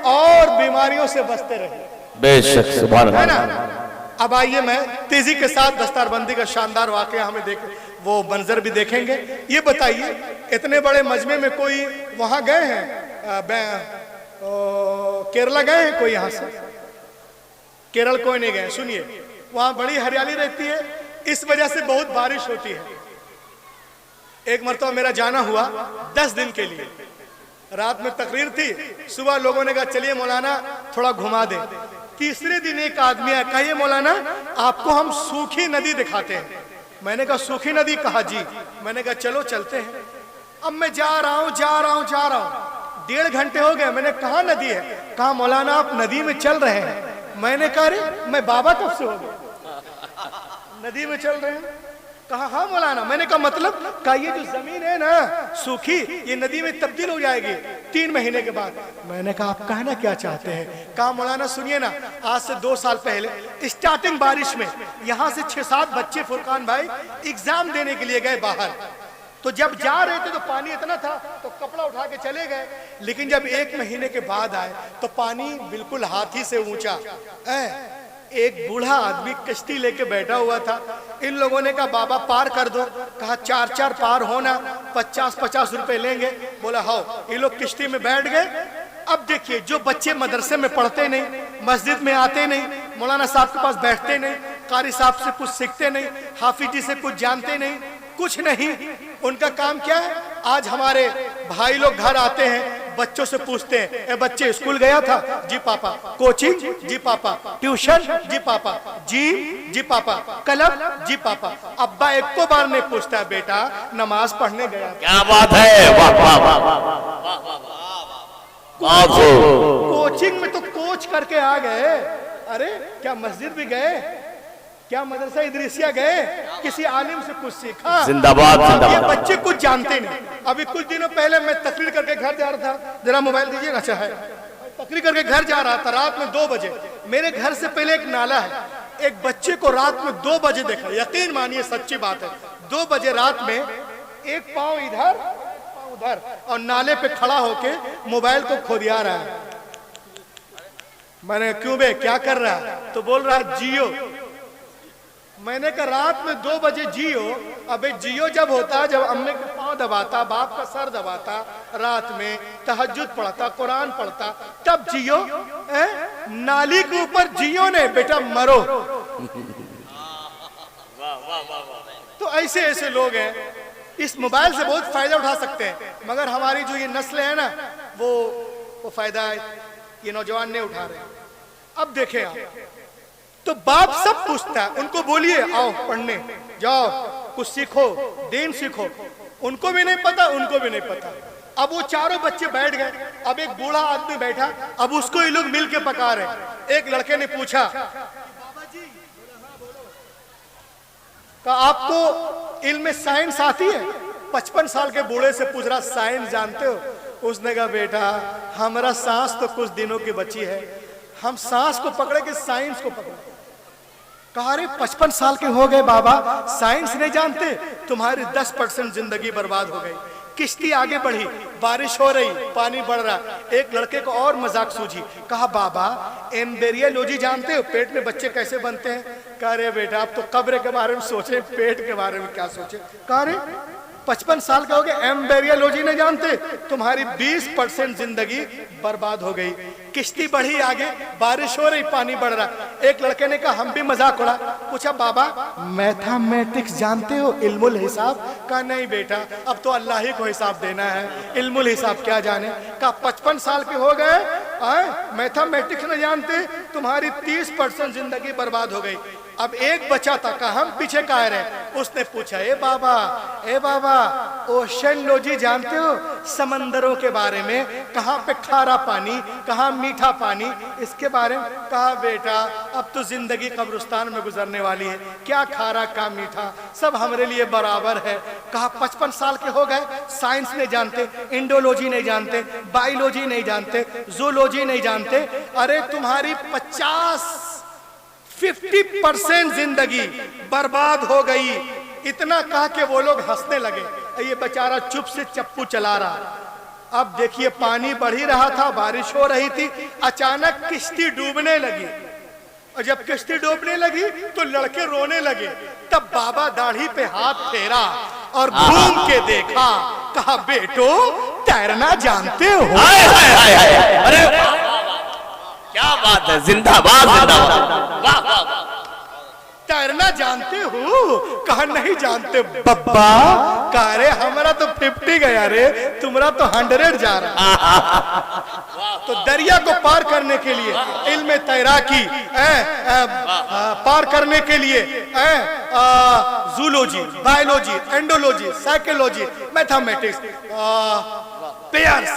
और बीमारियों से बचते रहिए। बेशक, सुभान है अल्लाह। ना? अब आइए, मैं तेजी के साथ दस्तारबंदी का शानदार वाकया हमें वो मंजर भी देखेंगे। ये बताइए, इतने बड़े मजमे में कोई वहां गए हैं? केरला गए हैं कोई? यहाँ से केरल कोई नहीं गए। सुनिए, वहां बड़ी हरियाली रहती है, इस वजह से बहुत बारिश होती है। एक मरतबा मेरा जाना हुआ 10 दिन के लिए। रात में तकरीर थी, सुबह लोगों ने कहा चलिए मौलाना थोड़ा घुमा दे। तीसरे दिन एक आदमी आया, कहिए मौलाना आपको हम सूखी नदी दिखाते हैं। मैंने कहा सूखी नदी? कहा जी। मैंने कहा चलो चलते हैं। अब मैं जा रहा हूं 1.5 घंटे हो गए। मैंने कहा नदी है? कहा मौलाना आप नदी में चल रहे हैं। मैंने कहा अरे मैं बाबा कब से हो गया, नदी में चल रहे हैं? कहा हाँ मौलाना। मैंने कहा मतलब? कहा ये जो जमीन है ना सूखी, ये नदी में तब्दील हो जाएगी 3 महीने के बाद। मैंने कहा आप कहना क्या चाहते हैं? कहा मौलाना सुनिए ना, आज से 2 साल पहले स्टार्टिंग बारिश में यहाँ से 6-7 बच्चे फुरकान भाई एग्जाम देने के लिए गए बाहर। तो जब जा रहे थे तो पानी इतना था तो कपड़ा उठा के चले गए, लेकिन जब 1 महीने के बाद आए तो पानी बिल्कुल हाथी से ऊंचा। एक बूढ़ा आदमी कश्ती लेके बैठा हुआ था। इन लोगों ने कहा बाबा पार कर दो। कहा 4-4 पार होना 50-50 रुपए लेंगे। बोला हाओ। ये लोग किश्ती में बैठ गए। अब देखिए, जो बच्चे मदरसे में पढ़ते नहीं, मस्जिद में आते नहीं, मौलाना साहब के पास बैठते नहीं, कारी साहब से कुछ सीखते नहीं, हाफिज जी से कुछ जानते नहीं, कुछ नहीं, उनका काम क्या है? आज हमारे भाई लोग घर आते हैं, बच्चों से पूछते हैं, ए बच्चे स्कूल गया था? जी पापा। कोचिंग? जी पापा। ट्यूशन? जी पापा। जिम? जी पापा। क्लब? जी पापा। अब्बा एक को बार नहीं पूछता है बेटा नमाज पढ़ने गया? क्या बात है, वाह वाह वाह। कोचिंग में तो कोच करके आ गए। अरे क्या मस्जिद भी गए? क्या मदरसा इदरीसिया गए? किसी आलिम से कुछ सीखा? जिंदाबाद ये जिंदाबाद। बच्चे कुछ जानते नहीं। अभी कुछ दिनों पहले मैं तकरीर करके घर जा रहा था, जरा मोबाइल दीजिए। अच्छा है, तकरीर करके घर जा रहा था रात में 2 बजे। मेरे घर से पहले एक नाला है, एक बच्चे को रात में 2 बजे देखा। यकीन मानिए सच्ची बात है, 2 बजे रात में एक पाँव इधर पाँव उधर और नाले पे खड़ा होके मोबाइल को खोदिया रहा है। मैंने क्यों बे क्या कर रहा है? तो बोल रहा है जियो। मैंने कहा रात में 2 बजे जियो? अबे जियो जब होता जब अम्मे का पाँव दबाता, बाप का सर दबाता, रात में तहज्जुद पढ़ता, कुरान पढ़ता, तब जियो। नाली के ऊपर जियो ने बेटा मरो। तो ऐसे ऐसे लोग हैं, इस मोबाइल से बहुत फायदा उठा सकते हैं, मगर हमारी जो ये नस्ल है ना, वो फायदा ये नौजवान नहीं उठा रहे। अब देखें आप, तो बाप सब पूछता है, उनको बोलिए आओ पढ़ने जाओ, कुछ सीखो, दीन सीखो। उनको भी नहीं पता, उनको भी नहीं पता। अब वो चारों बच्चे बैठ गए, अब एक बूढ़ा आदमी बैठा, अब उसको ये लोग मिल के पका रहे। एक लड़के ने पूछा, आपको इल्म साइंस आती है? 55 साल के बूढ़े से पूछ रहा, साइंस जानते हो? उसने कहा बेटा हमारा सांस तो कुछ दिनों की बची है, हम सांस को पकड़े कि साइंस को पकड़े? कहा अरे 55 साल के हो गए बाबा, साइंस नहीं जानते? तुम्हारी 10% जिंदगी बर्बाद हो गई। किश्ती आगे बढ़ी, बारिश हो रही, पानी बढ़ रहा। एक लड़के को और मजाक सूझी, कहा बाबा एम्ब्रियोलॉजी जानते हो? पेट में बच्चे कैसे बनते हैं? कहा अरे बेटा आप तो कब्र के बारे में सोचे, पेट के बारे में क्या सोचे? कहा अरे 55 साल के हो गए, एम्ब्रियोलॉजी नहीं जानते? तुम्हारी 20% जिंदगी बर्बाद हो गई। किश्ती बढ़ी आगे, बारिश हो रही, पानी बढ़ रहा। एक लड़के ने कहा हम भी मजाक उड़ा, पूछा बाबा मैथमेटिक्स जानते हो, इल्मुल हिसाब? कहा नहीं बेटा अब तो अल्लाह ही को हिसाब देना है, इल्मुल हिसाब क्या जाने। कहा 55 साल के हो गए, मैथमेटिक्स नहीं जानते? तुम्हारी 30% जिंदगी बर्बाद हो गई। अब एक बचा था, कहा हम पीछे कह रहे। उसने पूछा ए बाबा ओशनोलॉजी जानते हो? समंदरों के बारे में, कहाँ पे खारा पानी, कहाँ मीठा पानी, इसके बारे में। कहा बेटा अब तो जिंदगी कब्रिस्तान में गुजरने वाली है, क्या खारा क्या मीठा सब हमारे लिए बराबर है। कहा 55 साल के हो गए, साइंस नहीं जानते, इंडोलॉजी नहीं जानते, बायोलॉजी नहीं जानते, जूलॉजी नहीं जानते? अरे तुम्हारी 50% जिंदगी बर्बाद हो गई। इतना कहा के वो लोग हंसने लगे। ये बेचारा चुप से चप्पू चला रहा। अब देखिए पानी बढ़ ही रहा था, बारिश हो रही थी, अचानक किश्ती डूबने लगी। और जब किश्ती डूबने लगी तो लड़के रोने लगे। तब बाबा दाढ़ी पे हाथ फेरा और घूम के देखा, कहा बेटो तैरना जानते हो? अरे क्या बात है, जिंदाबाद जिंदाबाद, वाह वाह। तैरना जानते हो? कहा नहीं जानते बब्बा। कहा रे हमारा तो 50 गया रे, तुम्हारा तो 100 जा रहा। तो दरिया को पार करने के लिए इल्म तैराकी, पार करने के लिए जूलॉजी, बायोलॉजी, एंडोलॉजी, psychology, mathematics, pairs,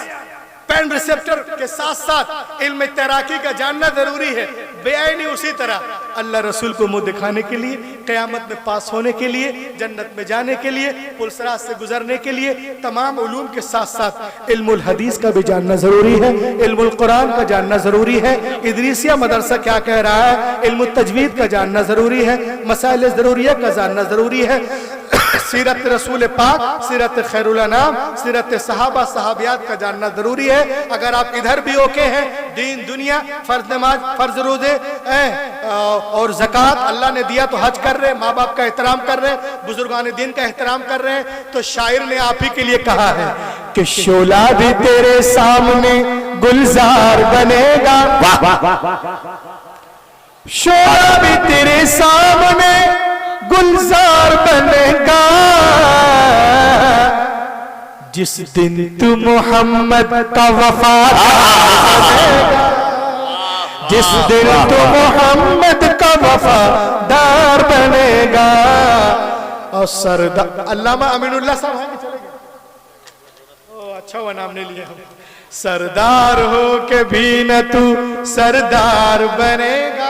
pain receptor के साथ साथ इल्म तैराकी का जानना जरूरी है। बेआईनी उसी तरह अल्लाह रसूल को मुंह दिखाने के लिए, क़यामत में पास होने के लिए, जन्नत में जाने के लिए, पुलसरात से गुजरने के लिए तमाम उलूम के साथ साथ इल्मुल हदीस का भी जानना जरूरी है, इल्मुल कुरान का जानना जरूरी है, इदरीसिया मदरसा क्या कह रहा है, इल्मुल तजवीद का जानना जरूरी है, मसाइल ज़रूरिया का जानना जरूरी है, सीरत रसूल पाक, सीरत खैरुल अनाम, सीरत सहाबा सहाबियात का जानना जरूरी है। अगर आप इधर भी ओके हैं, दीन दुनिया, फर्ज नमाज, फर्ज रोजे और ज़कात अल्लाह ने दिया तो हज कर रहे, माँ बाप का एहतराम कर रहे, बुजुर्गान दीन का एहतराम कर रहे हैं, तो शायर ने आप ही के लिए कहा है कि शोला भी तेरे सामने गुलजार बनेगा, शोला भी तेरे सामने गुलजार बनेगा, जिस दिन तू मोहम्मद का वफादार बनेगा, जिस दिन तू मोहम्मद का वफादार बनेगा। और सरदार अल्लामा अमीनुल्लाह साहब हैं, चले गए। ओ अच्छा हुआ नाम ने लिया। सरदार हो के भी न तू सरदार बनेगा।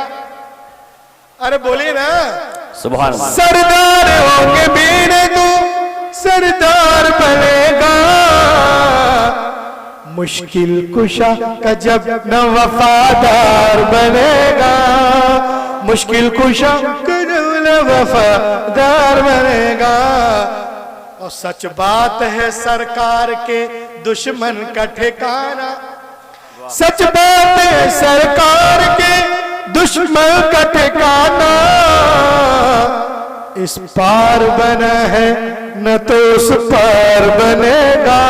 अरे बोलिए ना, सुभान अल्लाह। सरदार हो के भी न तू सरदार बनेगा। मुश्किल कुशा का जब न वफादार बनेगा, मुश्किल कुशा का जब न वफादार बनेगा। और सच बात है सरकार के दुश्मन का ठिकाना, सच बात है सरकार के दुश्मन का ठिकाना। इस पार बना है न तो उस पार बनेगा।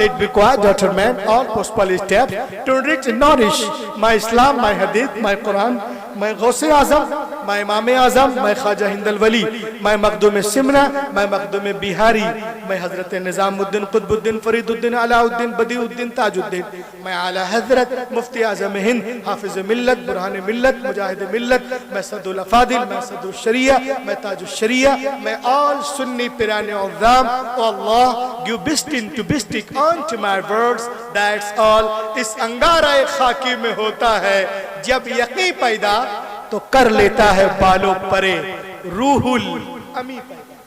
Let be quiet, Dr. Man. All possible steps to enrich and nourish my Islam, my Hadith, my Quran, my Ghaus Azam, my Imam Azam, my Khaja Hind al-Wali, my Makhdum Simra, my Makhdum Bihari, my Hazrat Nizamuddin Qutbuddin Fariduddin Alauddin Badiuddin Tajuddin, my Ala Hazrat Mufti Azam Hind, Hafiz Millat, Burhan Millat, Mujahid Millat, my Sadul Afadil, my Sadul Sharia, my Tajul Sharia, my all Sunni Pirani Azam. Oh Allah, give bistin to bistik onto my words. That's all. इस अंगारा खाकी में होता है जब यकीन पैदा तो कर लेता है बालों परे रूहुल अमी पैदा।